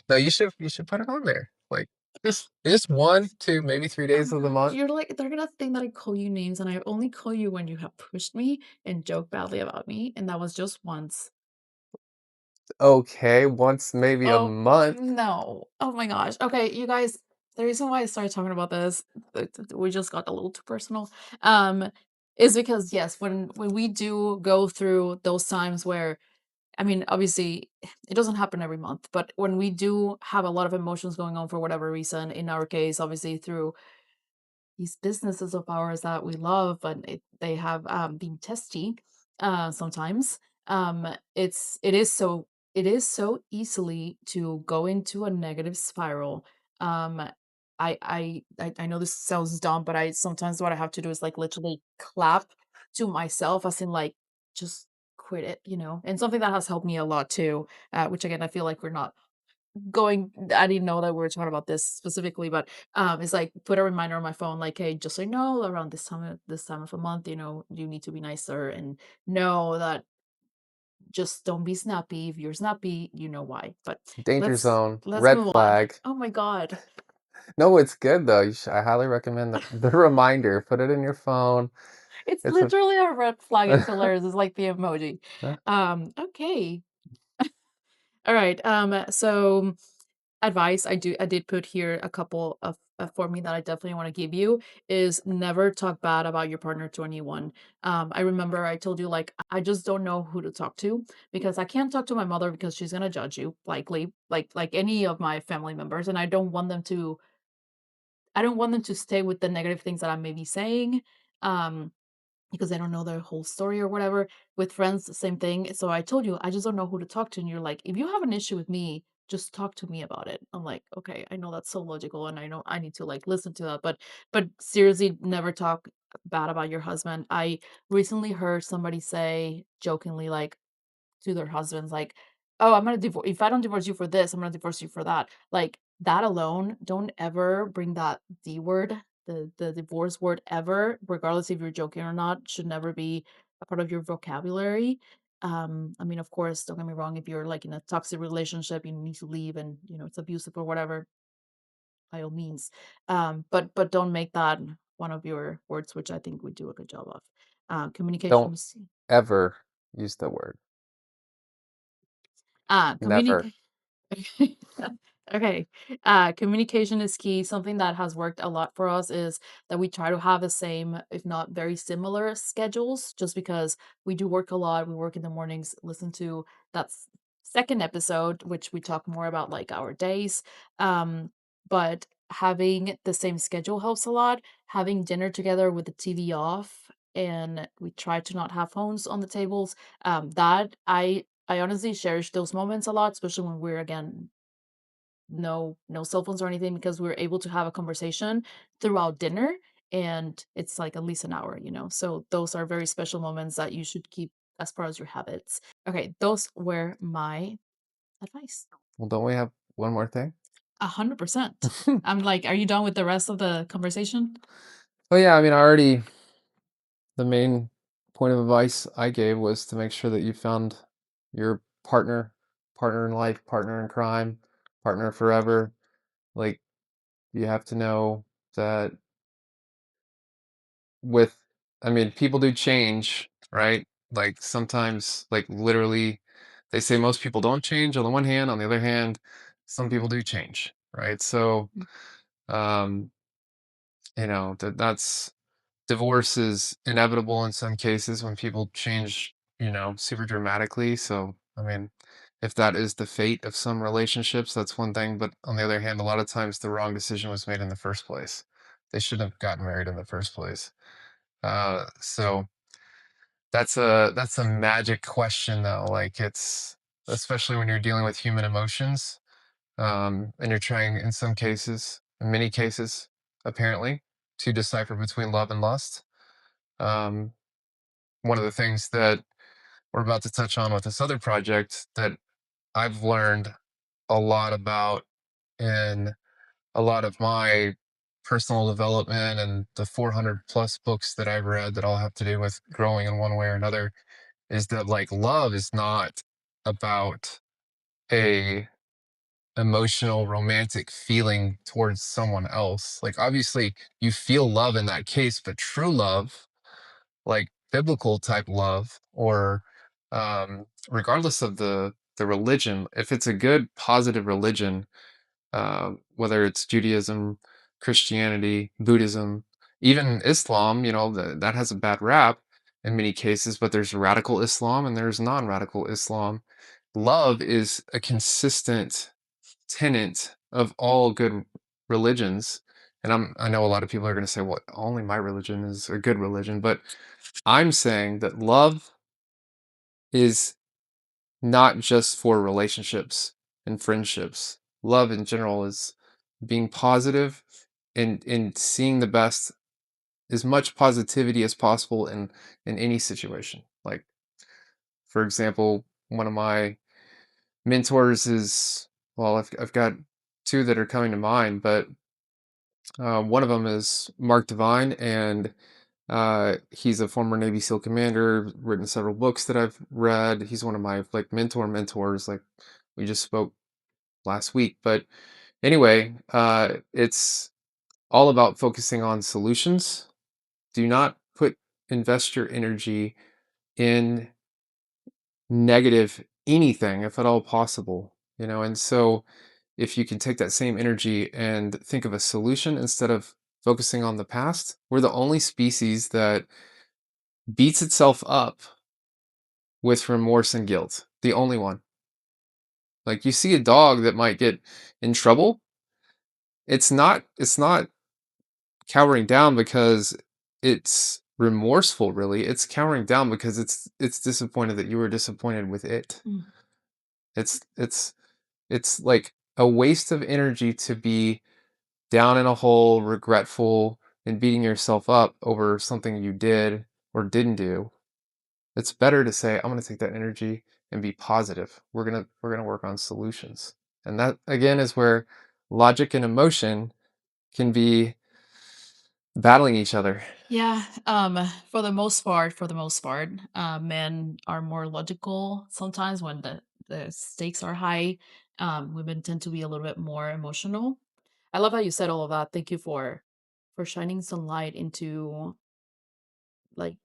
No, you should put it on there. Like just 1, 2, maybe 3 days of the month. You're like, they're gonna think that I call you names, and I only call you when you have pushed me and joked badly about me, and that was just once. Okay, once maybe a Oh, month. no. Oh my gosh. Okay, you guys, the reason why I started talking about this, we just got a little too personal, um, is because yes, when we do go through those times where, I mean, obviously, it doesn't happen every month, but when we do have a lot of emotions going on for whatever reason, in our case, obviously through these businesses of ours that we love, but they have been testy sometimes. It is so easily to go into a negative spiral. Um, I know this sounds dumb, but I sometimes what I have to do is like literally clap to myself, as in like just quit it, and something that has helped me a lot too. Which again, I feel like we're not going, I didn't know that we were talking about this specifically, but it's like put a reminder on my phone, like, hey, just so you know, around this time of a month, you need to be nicer, and know that just don't be snappy. If you're snappy, you know why. But Danger let's zone, let's red move on. flag. Oh my god. No, it's good though. I highly recommend the reminder. Put it in your phone. It's It's a literally a red flag. It's hilarious. It's like the emoji. Huh? Okay. All right. So advice I did put here a couple of for me that I definitely want to give you is never talk bad about your partner to anyone. I remember I told you, like, I just don't know who to talk to, because I can't talk to my mother because she's gonna judge you, likely, like any of my family members, and I don't want them to stay with the negative things that I may be saying. Um, because I don't know their whole story or whatever. With friends, the same thing. So I told you, I just don't know who to talk to. And you're like, if you have an issue with me, just talk to me about it. I'm like, okay, I know that's so logical, and I know I need to like listen to that. But seriously, never talk bad about your husband. I recently heard somebody say jokingly, like, to their husbands, like, "Oh, I'm gonna divorce if I don't divorce you for this, I'm gonna divorce you for that." Like, that alone, don't ever bring that D word, the divorce word ever, regardless if you're joking or not, should never be a part of your vocabulary. I mean, of course, don't get me wrong, if you're like in a toxic relationship, you need to leave, and it's abusive or whatever, by all means. But don't make that one of your words, which I think we do a good job of. don't Communications. ever use the word never. Communicate. Okay. Communication is key. Something that has worked a lot for us is that we try to have the same, if not very similar, schedules, just because we do work a lot. We work in the mornings. Listen to that second episode, which we talk more about like our days. Um, but having the same schedule helps a lot. Having dinner together with the TV off, and we try to not have phones on the tables. That I honestly cherish those moments a lot, especially when we're, again, no cell phones or anything, because we're able to have a conversation throughout dinner, and it's like at least an hour. So those are very special moments that you should keep as part of your habits. Okay, those were my advice. Well, don't we have one more thing? 100%. I'm like, are you done with the rest of the conversation? Oh yeah, I mean, the main point of advice I gave was to make sure that you found your partner partner in life, partner in crime, partner forever. Like, you have to know that with, I mean, people do change, right? Like sometimes, like literally, they say most people don't change on the one hand. On the other hand, some people do change, right? So, Mm. um, that's divorce is inevitable in some cases when people change, super dramatically. So, I mean, if that is the fate of some relationships, that's one thing. But on the other hand, a lot of times the wrong decision was made in the first place. They shouldn't have gotten married in the first place. So that's a magic question though. Like it's especially when you're dealing with human emotions, and you're trying in some cases, in many cases, apparently, to decipher between love and lust. Um, One of the things that we're about to touch on with this other project that I've learned a lot about in a lot of my personal development and the 400 plus books that I've read that all have to do with growing in one way or another is that like love is not about a emotional romantic feeling towards someone else. Like obviously you feel love in that case, but true love, like biblical type love, or regardless of the religion, if it's a good positive religion, whether it's Judaism, Christianity, Buddhism, even Islam, that has a bad rap in many cases, but there's radical Islam and there's non-radical Islam. Love is a consistent tenet of all good religions. And I know a lot of people are going to say, well, only my religion is a good religion, but I'm saying that love is not just for relationships and friendships. Love in general is being positive and seeing the best, as much positivity as possible in any situation. Like, for example, one of my mentors is, well, I've got two that are coming to mind, but one of them is Mark Devine, and he's a former Navy SEAL commander, written several books that I've read. He's one of my like mentors. Like we just spoke last week. But anyway, it's all about focusing on solutions. Do not invest your energy in negative anything, if at all possible. And so if you can take that same energy and think of a solution instead of focusing on the past, we're the only species that beats itself up with remorse and guilt. The only one. Like you see a dog that might get in trouble, it's not cowering down because it's remorseful really. It's cowering down because it's disappointed that you were disappointed with it. Mm. It's like a waste of energy to be down in a hole, regretful, and beating yourself up over something you did or didn't do. It's better to say, I'm going to take that energy and be positive. We're going to work on solutions. And that again is where logic and emotion can be battling each other. Yeah, for the most part, men are more logical sometimes when the stakes are high. Women tend to be a little bit more emotional. I love how you said all of that. Thank you for shining some light into like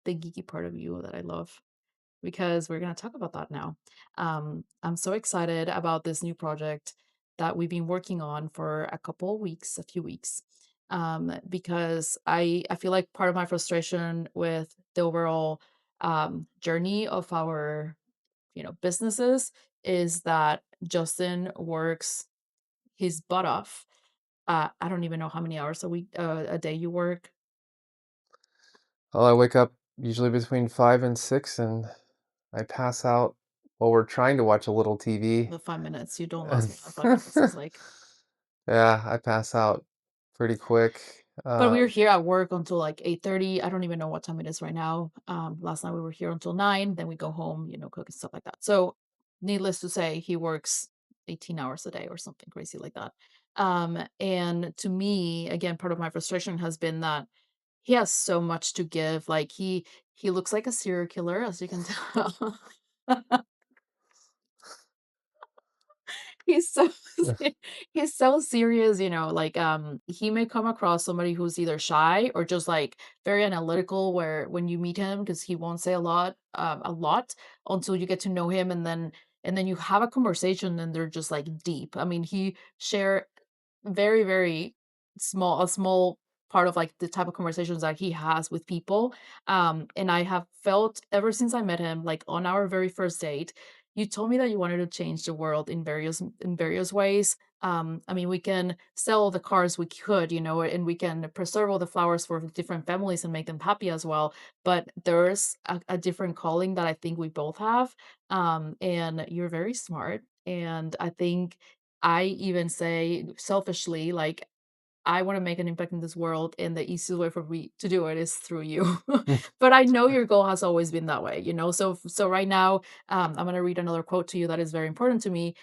the geeky part of you that I love, because we're going to talk about that now. I'm so excited about this new project that we've been working on for a few weeks, because I feel like part of my frustration with the overall journey of our businesses is that Justin works his butt off. I don't even know how many hours a day you work. Well, I wake up usually between 5 and 6, and I pass out while we're trying to watch a little TV. The 5 minutes you don't last And more than 5 minutes is like. yeah, I pass out pretty quick. But we were here at work until like 8:30. I don't even know what time it is right now. Last night we were here until 9. Then we go home, cook and stuff like that. So, needless to say, he works 18 hours a day or something crazy like that. And to me, again, part of my frustration has been that he has so much to give. Like he looks like a serial killer, as you can tell. He's so he's so serious, you know, like, he may come across somebody who's either shy or just, like, very analytical where when you meet him, because he won't say a lot until you get to know him, and then you have a conversation and they're just, like, deep. I mean, he share very, very a small part of, like, the type of conversations that he has with people, and I have felt ever since I met him, like, on our very first date, you told me that you wanted to change the world in various ways. I mean, we can sell all the cars we could, you know, and we can preserve all the flowers for different families and make them happy as well. But there's a different calling that I think we both have. And you're very smart. And I think I even say selfishly, like, I want to make an impact in this world, and the easiest way for me to do it is through you. But I know your goal has always been that way, you know. So right now, I'm gonna read another quote to you that is very important to me.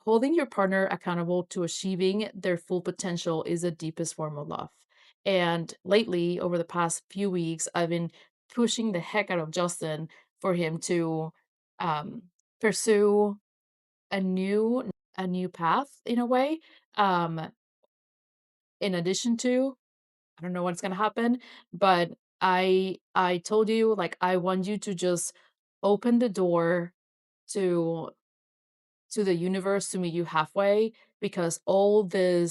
Holding your partner accountable to achieving their full potential is the deepest form of love. And lately, over the past few weeks, I've been pushing the heck out of Justin for him to um, pursue a new path in a way. Um, in addition to, I don't know what's gonna happen, but I told you, like, I want you to just open the door to the universe to meet you halfway, because all the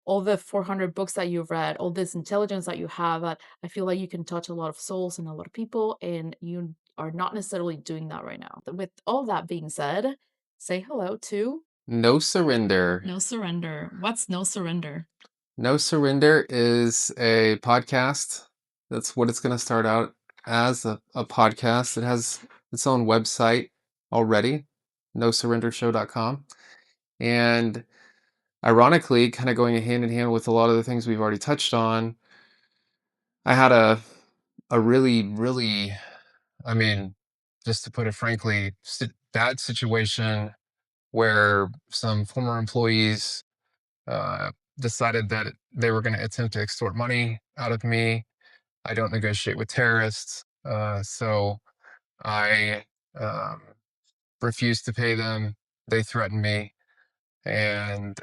400 books that you've read, all this intelligence that you have, I feel like you can touch a lot of souls and a lot of people, and you are not necessarily doing that right now. With all that being said, say hello to No surrender. No Surrender. What's No Surrender? No surrender is a podcast. That's what it's going to start out as, a podcast. It has its own website already, nosurrendershow.com. And ironically, kind of going hand in hand with a lot of the things we've already touched on, I had a really, really, I mean, just to put it frankly, bad situation where some former employees uh, decided that they were going to attempt to extort money out of me. I don't negotiate with terrorists, so I um, refused to pay them. They threatened me, and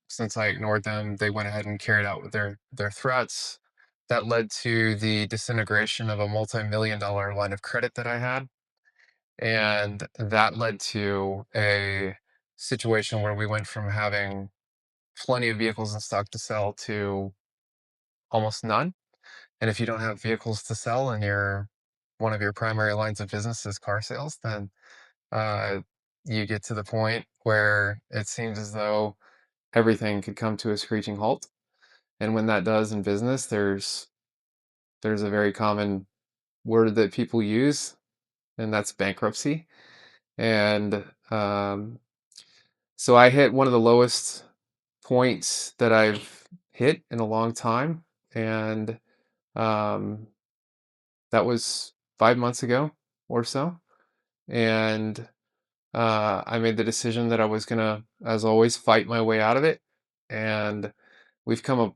since I ignored them, they went ahead and carried out with their threats. That led to the disintegration of a multi-million-dollar line of credit that I had, and that led to a situation where we went from having plenty of vehicles in stock to sell to almost none. And if you don't have vehicles to sell and one of your primary lines of business is car sales, then uh, you get to the point where it seems as though everything could come to a screeching halt. And when that does in business, there's a very common word that people use, and that's bankruptcy. And so I hit one of the lowest points that I've hit in a long time, and um, that was 5 months ago or so. And I made the decision that I was gonna, as always, fight my way out of it. And we've come a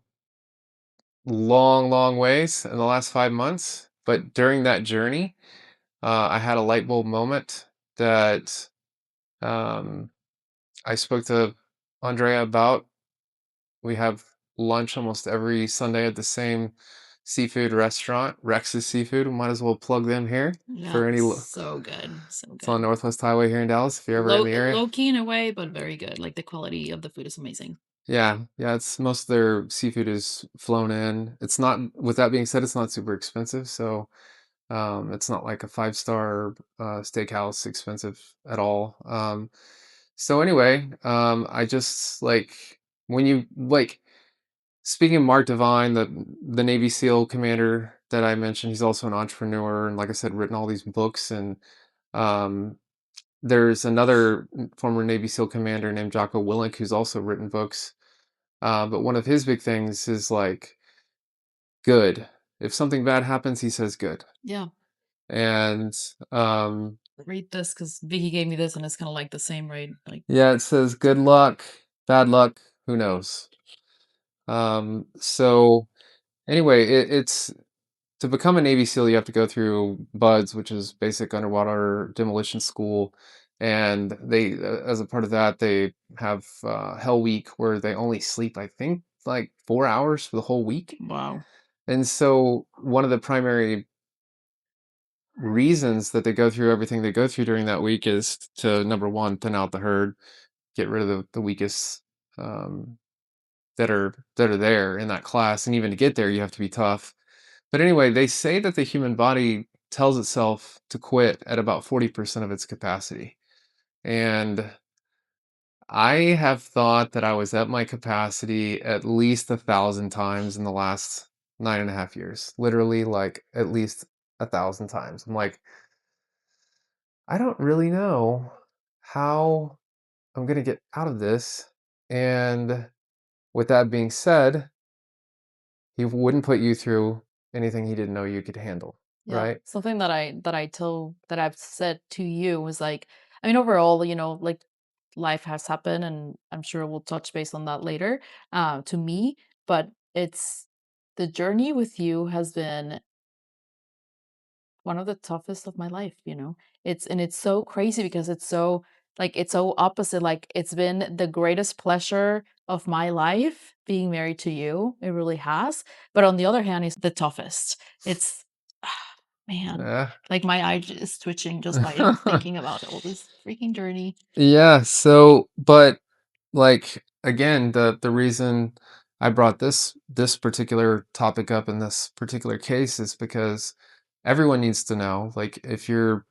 long, long ways in the last 5 months. But during that journey, I had a light bulb moment that um, I spoke to Andrea about. We have lunch almost every Sunday at the same seafood restaurant, Rex's Seafood. We might as well plug them here Yeah, for any. so good, so It's on good. Northwest Highway here in Dallas. If you're ever in the area, Low key in a way, but very good. Like, the quality of the food is amazing. yeah, yeah. It's most of their seafood is flown in. It's not. With that being said, it's not super expensive. So it's not like a five-star steakhouse expensive at all. So anyway, I just like when you like. Speaking of Mark Devine, the Navy SEAL commander that I mentioned, he's also an entrepreneur, and like I said, written all these books. And um, there's another former Navy SEAL commander named Jocko Willink who's also written books. But one of his big things is like good. If something bad happens, he says good. Yeah. And Read this because Vicky gave me this and it's kind of like the same, right? Like, yeah, it says good luck, bad luck, who knows? So anyway, it's to become a Navy SEAL, you have to go through BUDS, which is Basic Underwater Demolition School, And they, as a part of that, they have Hell Week where they only sleep, I think, like 4 hours for the whole week. Wow. And so one of the primary reasons that they go through everything they go through during that week is to, number one, thin out the herd, get rid of the weakest um, that are there in that class. And even to get there, you have to be tough. But anyway, they say that the human body tells itself to quit at about 40% of its capacity. And I have thought that I was at my capacity at least 1,000 times in the last 9.5 years. Literally, like at least 1,000 times. I'm like, I don't really know how I'm gonna get out of this. And with that being said, he wouldn't put you through anything he didn't know you could handle, Yeah. right? Something that I've said to you was like, I mean, overall, like life has happened, and I'm sure we'll touch base on that later, to me, but it's the journey with you has been one of the toughest of my life. It's so crazy because it's so opposite. Like, it's been the greatest pleasure of my life being married to you. It really has. But on the other hand, it's the toughest. It's man, Yeah. like my eye is twitching just by thinking about all this freaking journey. Yeah, so but like again, the reason I brought this particular topic up in this particular case is because everyone needs to know, like if you're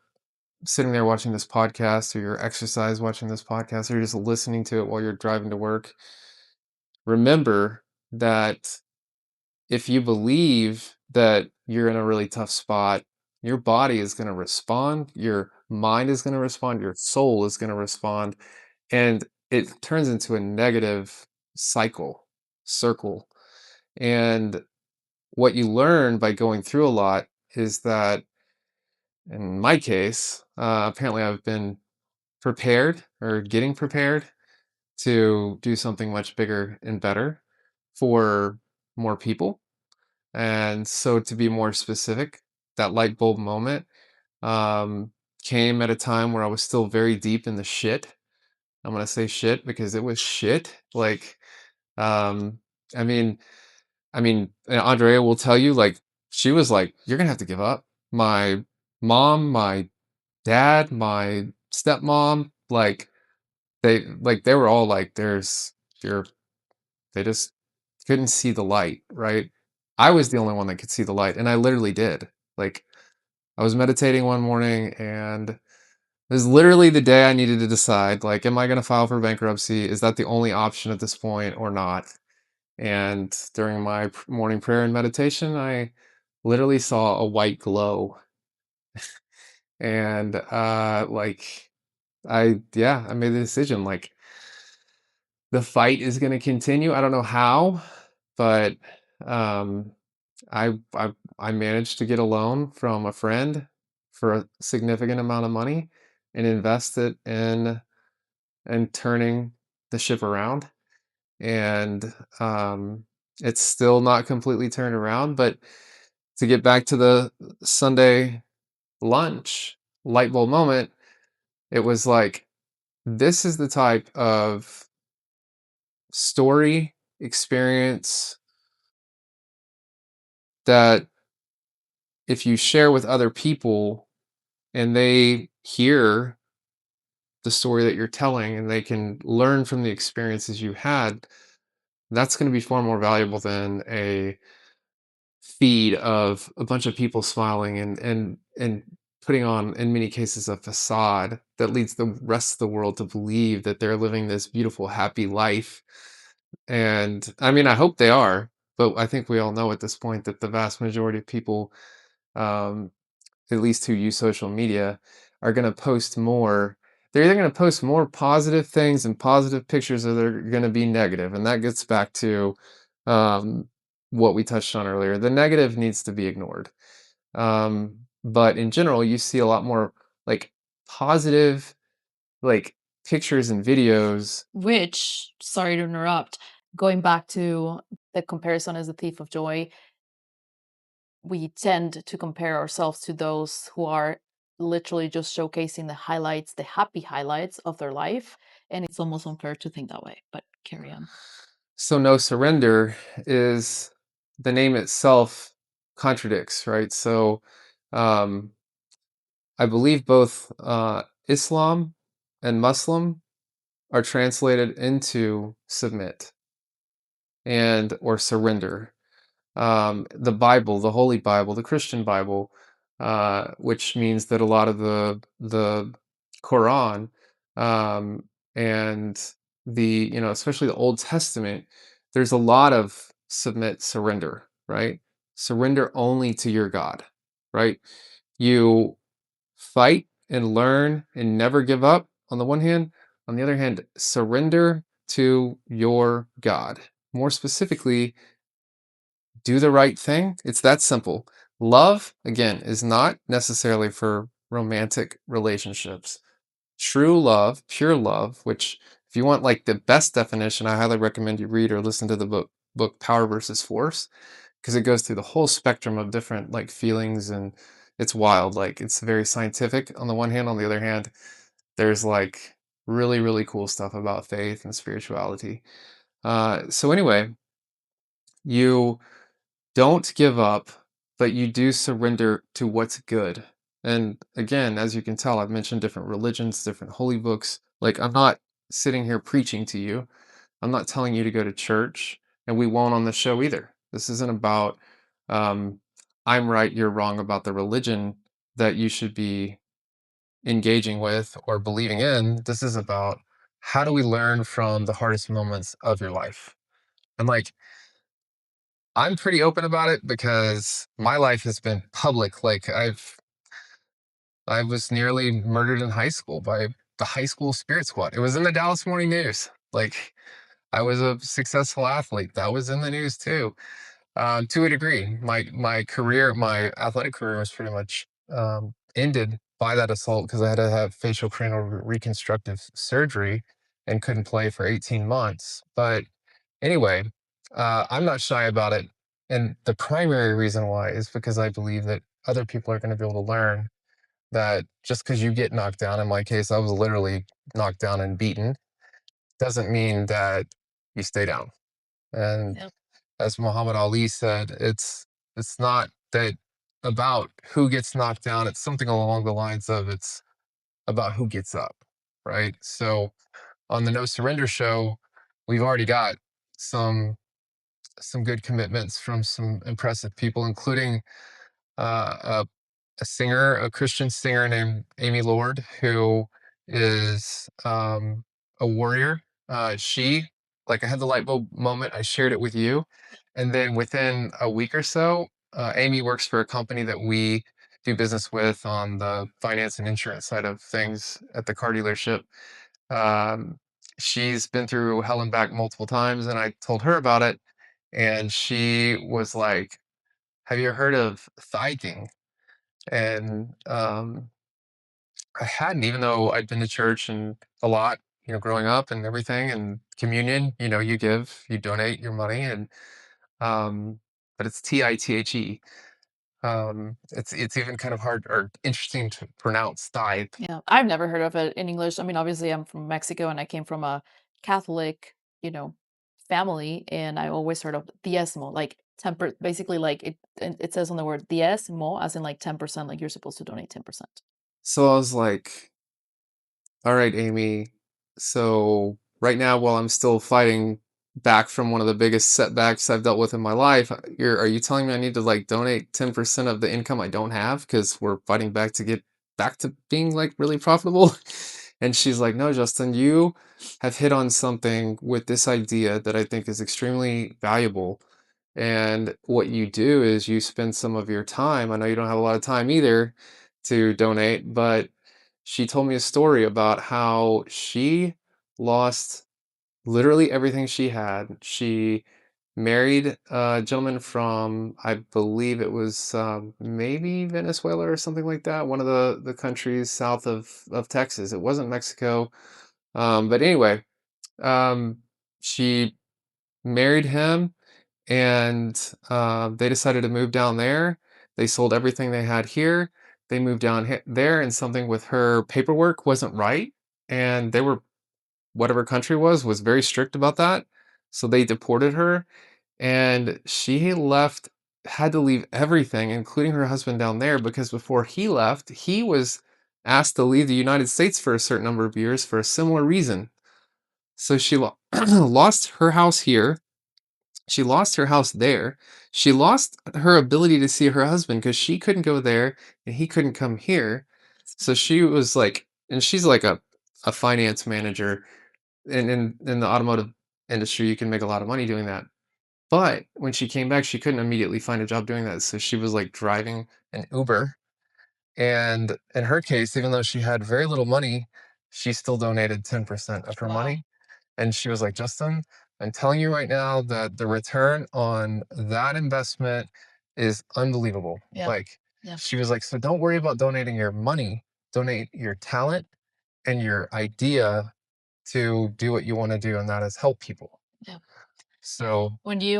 sitting there watching this podcast or you're exercise watching this podcast or you're just listening to it while you're driving to work, remember that if you believe that you're in a really tough spot, your body is going to respond, your mind is going to respond, your soul is going to respond, and it turns into a negative circle. And what you learn by going through a lot is that, in my case, apparently I've been prepared or getting prepared to do something much bigger and better for more people. And so, to be more specific, that light bulb moment um, came at a time where I was still very deep in the shit. I'm gonna say shit because it was shit. Like, um, I mean, and Andrea will tell you, like, she was like, "You're gonna have to give up." My mom, my dad, my stepmom, they were all like, you're." They just couldn't see the light, right? I was the only one that could see the light, and I literally did. Like, I was meditating one morning, and it was literally the day I needed to decide, like, am I going to file for bankruptcy? Is that the only option at this point or not? And during my morning prayer and meditation, I literally saw a white glow, and I made the decision, like, the fight is going to continue. I don't know how, but um I I I managed to get a loan from a friend for a significant amount of money and invest it in turning the ship around. And it's still not completely turned around, but to get back to the Sunday lunch light bulb moment, it was like, this is the type of story experience that if you share with other people and they hear the story that you're telling and they can learn from the experiences you had, that's going to be far more valuable than a feed of a bunch of people smiling and putting on, in many cases, a facade that leads the rest of the world to believe that they're living this beautiful happy life. And I mean, I hope they are, but I think we all know at this point that the vast majority of people, um, at least who use social media, are going to post more. They're either going to post more positive things and positive pictures, or they're going to be negative. And that gets back to um, what we touched on earlier. The negative needs to be ignored. But in general, you see a lot more like positive, like pictures and videos. Which, sorry to interrupt, going back to the comparison as a thief of joy, we tend to compare ourselves to those who are literally just showcasing the highlights, the happy highlights of their life. And it's almost unfair to think that way, but carry on. So no surrender is the name itself contradicts, right? So um, I believe both Islam and Muslim are translated into submit and or surrender. The Bible, the Holy Bible, the Christian Bible, which means that a lot of the Quran um, and the especially the Old Testament, there's a lot of submit, surrender, right? Surrender only to your God, right? You fight and learn and never give up on the one hand. On the other hand, surrender to your God. More specifically, do the right thing. It's that simple. Love, again, is not necessarily for romantic relationships. True love, pure love, which if you want like the best definition, I highly recommend you read or listen to the book Power versus Force, because it goes through the whole spectrum of different like feelings, and it's wild. Like it's very scientific on the one hand, on the other hand, there's like really, really cool stuff about faith and spirituality. So anyway, you don't give up, but you do surrender to what's good. And again, as you can tell, I've mentioned different religions, different holy books. Like, I'm not sitting here preaching to you. I'm not telling you to go to church, and we won't on the show either. This isn't about, um, I'm right, you're wrong about the religion that you should be engaging with or believing in. This is about how do we learn from the hardest moments of your life? And like, I'm pretty open about it because my life has been public. Like I was nearly murdered in high school by the high school spirit squad. It was in the Dallas Morning News. Like I was a successful athlete. That was in the news too. To a degree, my career, my athletic career was pretty much ended by that assault because I had to have facial cranial reconstructive surgery and couldn't play for 18 months. But anyway, I'm not shy about it. And the primary reason why is because I believe that other people are going to be able to learn that just because you get knocked down, in my case, I was literally knocked down and beaten, doesn't mean that you stay down. And Yep. as Muhammad Ali said, it's not that about who gets knocked down. It's something along the lines of it's about who gets up, right? So on the No Surrender show, we've already got some some good commitments from some impressive people, including uh, a singer, a Christian singer named Amy Lord, who is a warrior. Like, I had the light bulb moment. I shared it with you, and then within a week or so, Amy works for a company that we do business with on the finance and insurance side of things at the car dealership. Um, she's been through hell and back multiple times, and I told her about it, and she was like, "Have you heard of tithing?" And I hadn't, even though I'd been to church and a lot, growing up and everything, and communion. You give, you donate your money, and um, but it's Tithe. It's even kind of hard or interesting to pronounce tithe. Yeah, I've never heard of it in English. I mean, obviously, I'm from Mexico and I came from a Catholic, you know, family, and I always heard of diezmo, like 10%, basically, like it says on the word diezmo, as in like 10%, like you're supposed to donate 10%. So I was like, all right, Amy. So right now, while I'm still fighting back from one of the biggest setbacks I've dealt with in my life, are you telling me I need to like donate 10% of the income I don't have because we're fighting back to get back to being like really profitable? And she's like, no, Justin, you have hit on something with this idea that I think is extremely valuable. And what you do is you spend some of your time. I know you don't have a lot of time either to donate, but she told me a story about how she lost literally everything she had. She married a gentleman from, I believe it was maybe Venezuela or something like that, one of the countries south of Texas. It wasn't Mexico. But anyway, um, she married him, and they decided to move down there. They sold everything they had here. they moved down there, and something with her paperwork wasn't right, and they were whatever country was very strict about that. So they deported her, and she had to leave everything, including her husband down there, because before he left, he was asked to leave the United States for a certain number of years for a similar reason. So she lost her house here. She lost her house there. She lost her ability to see her husband because she couldn't go there and he couldn't come here. So she was like, and she's like a finance manager. And in the automotive industry, you can make a lot of money doing that. But when she came back, she couldn't immediately find a job doing that. So she was like driving an Uber. And in her case, even though she had very little money, she still donated 10% of her Wow. money. And she was like, Justin, I'm telling you right now that the return on that investment is unbelievable. Yeah. Like, Yeah. she was like, so don't worry about donating your money, donate your talent and your idea to do what you want to do, and that is help people. Yeah. So When you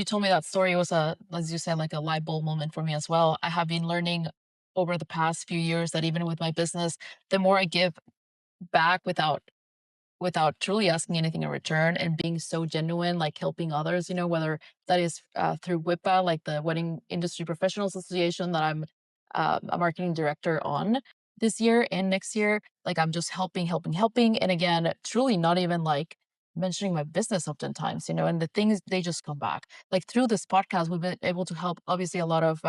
told me that story, it was a, as you said, like a light bulb moment for me as well. I have been learning over the past few years that even with my business, the more I give back without truly asking anything in return and being so genuine, like helping others, whether that is through WIPA, like the Wedding Industry Professionals Association that I'm a marketing director on this year and next year. Like I'm just helping, helping, helping. And again, truly not even like mentioning my business oftentimes, and the things, they just come back. Like through this podcast, we've been able to help obviously a lot of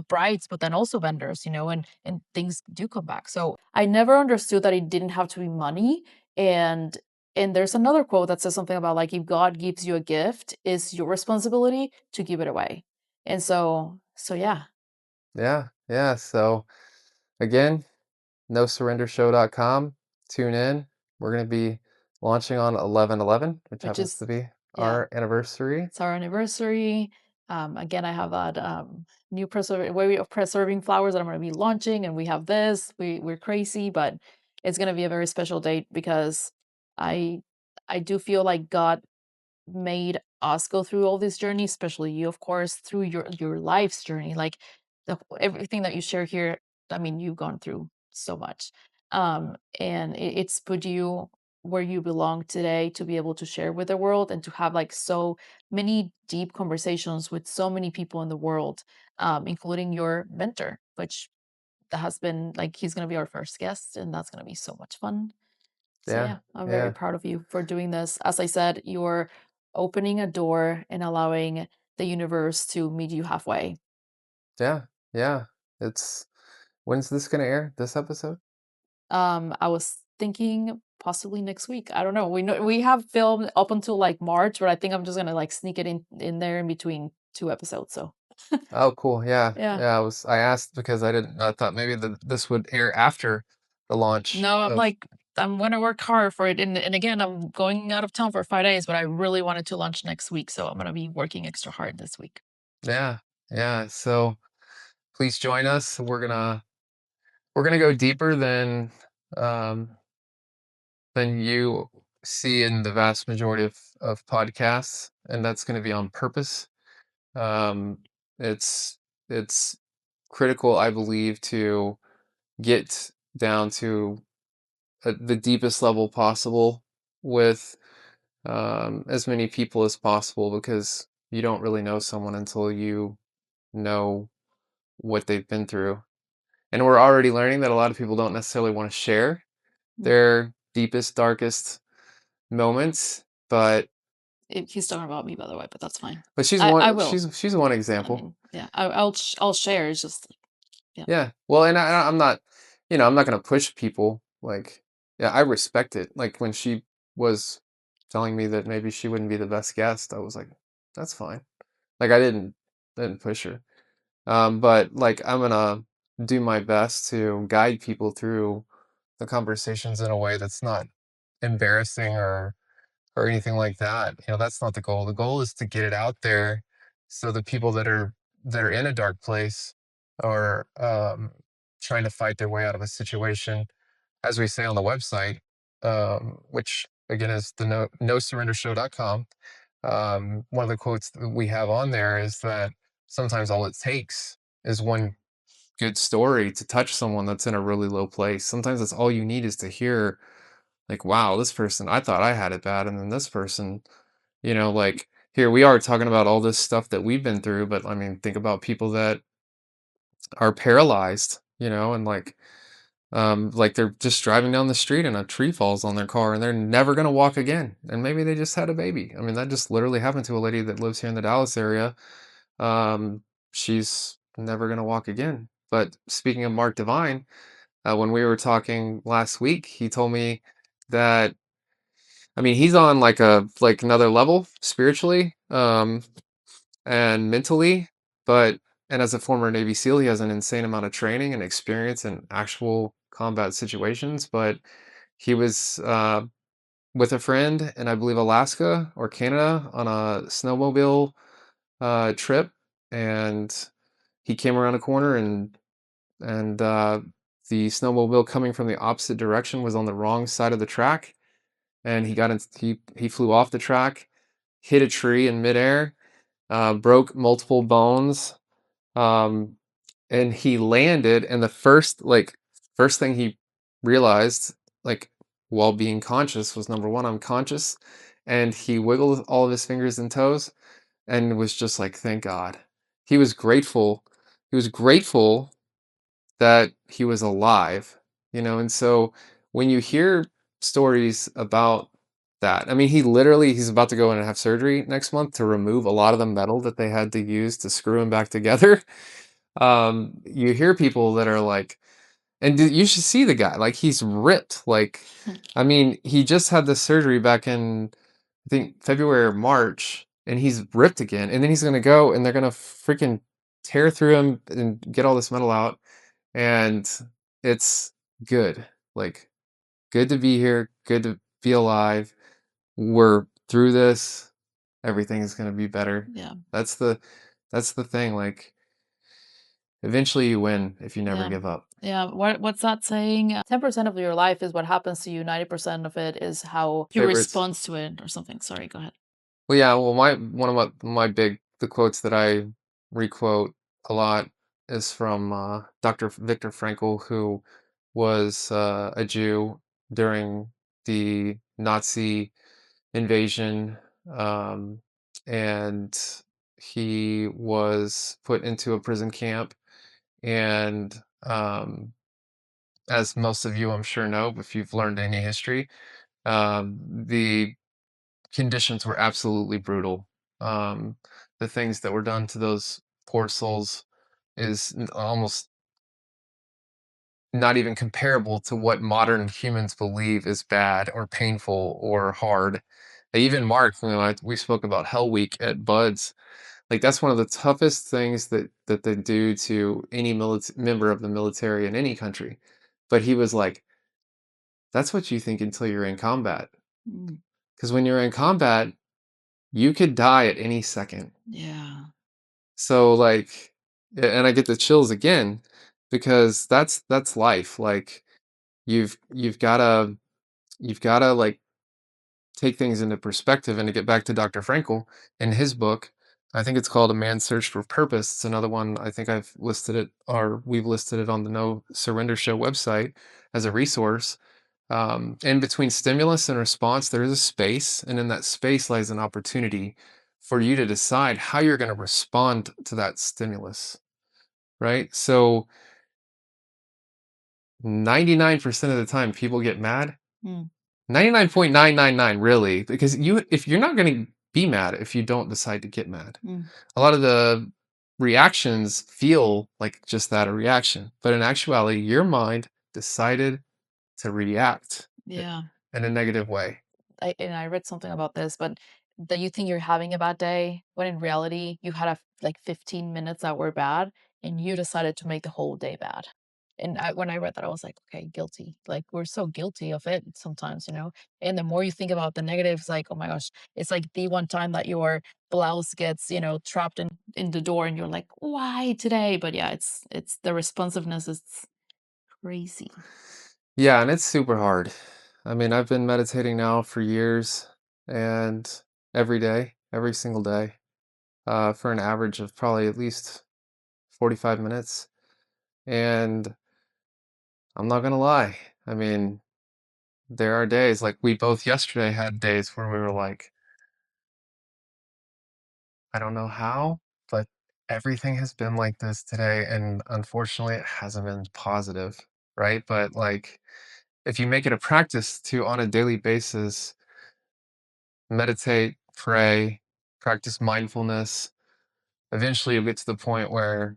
brides, but then also vendors, and things do come back. So I never understood that it didn't have to be money. And there's another quote that says something about like if God gives you a gift, it's your responsibility to give it away. And so yeah. yeah. So again, nosurrendershow.com. Tune in. We're going to be launching on 11/11, which Which happens is, to be yeah, our anniversary. it's our anniversary. Again, I have that new way of preserving flowers that I'm going to be launching, and we have this. We're crazy, but it's going to be a very special date because I I do feel like God made us go through all this journey, especially you, of course, through your life's journey. Like everything that you share here, I mean, you've gone through so much, and it's put you where you belong today to be able to share with the world and to have like so many deep conversations with so many people in the world, including your mentor, which that has been like he's going to be our first guest, and that's going to be so much fun. So Yeah. yeah, I'm very Yeah. proud of you for doing this. As I said, you're opening a door and allowing the universe to meet you halfway. Yeah. Yeah. It's When's this going to air? This episode? I was thinking possibly next week. I don't know. We have filmed up until like March, but I think I'm just gonna like sneak it in there in between two episodes. So Oh, cool. Yeah. yeah. Yeah. I asked because I thought maybe this would air after the launch No, I'm of, like I'm gonna work hard for it. And again, I'm going out of town for 5 days, but I really wanted to launch next week, so I'm gonna be working extra hard this week. yeah. Yeah. So please join us. We're gonna go deeper um, than you see in the vast majority of podcasts, and that's going to be on purpose. Um, it's it's critical, I believe, to get down to the deepest level possible with as many people as possible, because you don't really know someone until you know what they've been through. And we're already learning that a lot of people don't necessarily want to share Mm. their deepest, darkest moments, but He's talking about me, by the way, but that's fine. she's I one will. she's one I example. mean, yeah, I'll share. It's just, yeah. Yeah. Well, and I'm not, I'm not gonna push people. Like, yeah, I respect it. Like when she was telling me that maybe she wouldn't be the best guest, I was like, that's fine. Like I didn't push her. But like I'm gonna do my best to guide people through the conversations in a way that's not embarrassing or anything like that. That's not the goal. The goal is to get it out there so the people that are in a dark place or trying to fight their way out of a situation, as we say on the website, which again is the nosurrendershow.com. One of the quotes that we have on there is that sometimes all it takes is one good story to touch someone that's in a really low place. Sometimes that's all you need is to hear, like, wow, this person, I thought I had it bad. And then this person, like, here we are talking about all this stuff that we've been through. But I mean, think about people that are paralyzed, and like they're just driving down the street and a tree falls on their car and they're never going to walk again. And maybe they just had a baby. I mean, that just literally happened to a lady that lives here in the Dallas area. Um, she's never going to walk again. But speaking of Mark Divine, when we were talking last week, he told me that, I mean, he's on like another level spiritually, and mentally, but and as a former Navy SEAL, he has an insane amount of training and experience in actual combat situations. But he was with a friend in, I believe, Alaska or Canada on a snowmobile trip, and he came around a corner, and the snowmobile coming from the opposite direction was on the wrong side of the track, and he flew off the track, hit a tree in midair, broke multiple bones, um, and he landed, and the first thing he realized, like, while being conscious, was, number one, I'm conscious, and he wiggled all of his fingers and toes and was just like, thank God. He was grateful. He was grateful that he was alive, and so when you hear stories about that, I mean, he's about to go in and have surgery next month to remove a lot of the metal that they had to use to screw him back together. You hear people that are like, and you should see the guy, like, he's ripped. Like, I mean, he just had this surgery back in, I think, February or March, and he's ripped again. And then he's going to go and they're going to freaking tear through him and get all this metal out. And it's good. Like, good to be here, good to be alive. We're through this. Everything is going to be better. Yeah. That's the thing. Like, eventually you win if you never Yeah. give up. Yeah. What's that saying? 10% of your life is what happens to you. 90% of it is how you Favorites. respond to it or something. Sorry, go ahead. Well, yeah, well, one of the quotes that I requote a lot is from Dr. Viktor Frankl, who was a Jew during the Nazi invasion, um, and he was put into a prison camp. And as most of you, I'm sure, know, if you've learned any history, the conditions were absolutely brutal. Um, the things that were done to those poor souls is almost not even comparable to what modern humans believe is bad or painful or hard. Even Mark, we spoke about Hell Week at Buds. Like, that's one of the toughest things that they do to any member of the military in any country. But he was like, that's what you think until you're in combat. Mm, Because when you're in combat, you could die at any second. yeah. So, like, and I get the chills again because that's life. Like, you've gotta like take things into perspective. And to get back to Dr. Frankel, in his book, I think it's called A Man's Search for Purpose. It's another one. I think we've listed it on the No Surrender Show website as a resource. In between stimulus and response, there is a space, and in that space lies an opportunity for you to decide how you're going to respond to that stimulus, right? So 99% of the time, people get mad. Mm, 99.999, really, because if you're not going to be mad if you don't decide to get mad. mm, A lot of the reactions feel like just that, a reaction, but in actuality, your mind decided to react yeah. in a negative way. I read something about this, but that you think you're having a bad day when in reality you had like 15 minutes that were bad and you decided to make the whole day bad. And when I read that, I was like, okay, guilty. Like, we're so guilty of it sometimes, you know? And the more you think about the negatives, like, oh my gosh, it's like the one time that your blouse gets, trapped in the door and you're like, why today? But yeah, it's the responsiveness is crazy. Yeah, and it's super hard. I mean, I've been meditating now for years, and every day, every single day, for an average of probably at least 45 minutes. And I'm not gonna lie. I mean, there are days like we both yesterday had days where we were like, I don't know how, but everything has been like this today. And unfortunately, it hasn't been positive, right? But like, if you make it a practice to, on a daily basis, meditate, pray, practice mindfulness, eventually you'll get to the point where,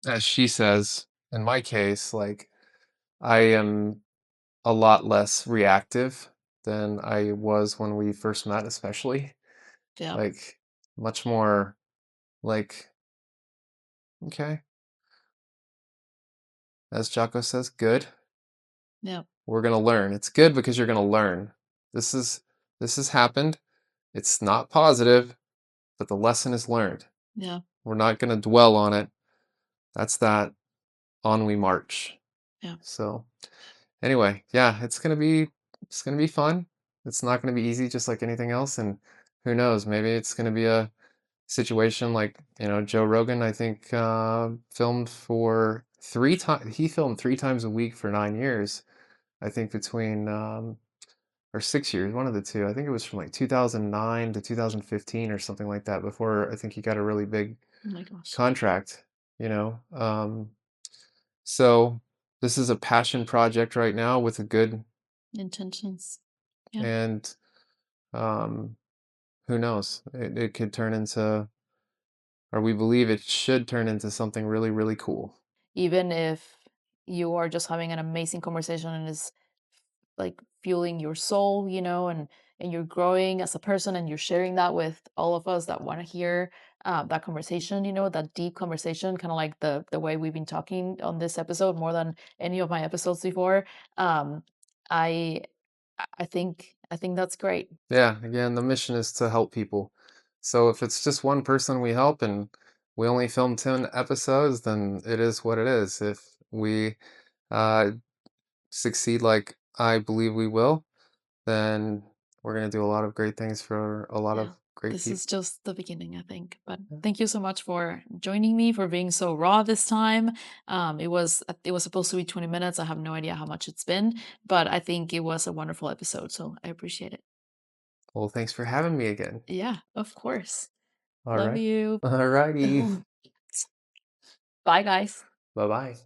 as she says, in my case, like, I am a lot less reactive than I was when we first met, especially. Yeah. Like, much more like, okay, as Jocko says, good. Yeah. We're gonna learn. It's good because you're gonna learn. This is this has happened. It's not positive, but the lesson is learned. Yeah. We're not gonna dwell on it. That's that. On we march. Yeah. So anyway, yeah, it's gonna be fun. It's not gonna be easy, just like anything else. And who knows? Maybe it's gonna be a situation like, Joe Rogan. I think filmed for 3 times. He filmed 3 times a week for 9 years. I think between or 6 years, one of the two. I think it was from like 2009 to 2015 or something like that. Before I think he got a really big Oh my gosh. contract. You know, so this is a passion project right now with a good Intentions. Yeah. and um, who knows? It could turn into, or we believe it should turn into something really, really cool. Even if you are just having an amazing conversation and is like fueling your soul, and you're growing as a person and you're sharing that with all of us that want to hear that conversation, that deep conversation, kind of like the way we've been talking on this episode more than any of my episodes before. Um, I I think that's great. Yeah, again, the mission is to help people. So if it's just one person we help and we only film 10 episodes, then it is what it is. If we uh, succeed like I believe we will, then we're going to do a lot of great things for a lot Yeah. of great This is people. just the beginning, I think. But thank you so much for joining me, for being so raw this time. It was supposed to be 20 minutes. I have no idea how much it's been, but I think it was a wonderful episode, so I appreciate it. Well, thanks for having me again. Yeah, of course. All Love right. you. All righty. Bye, guys. Bye-bye.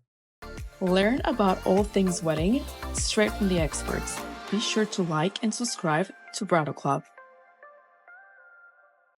Learn about all things wedding straight from the experts. Be sure to like and subscribe to Bridal Club.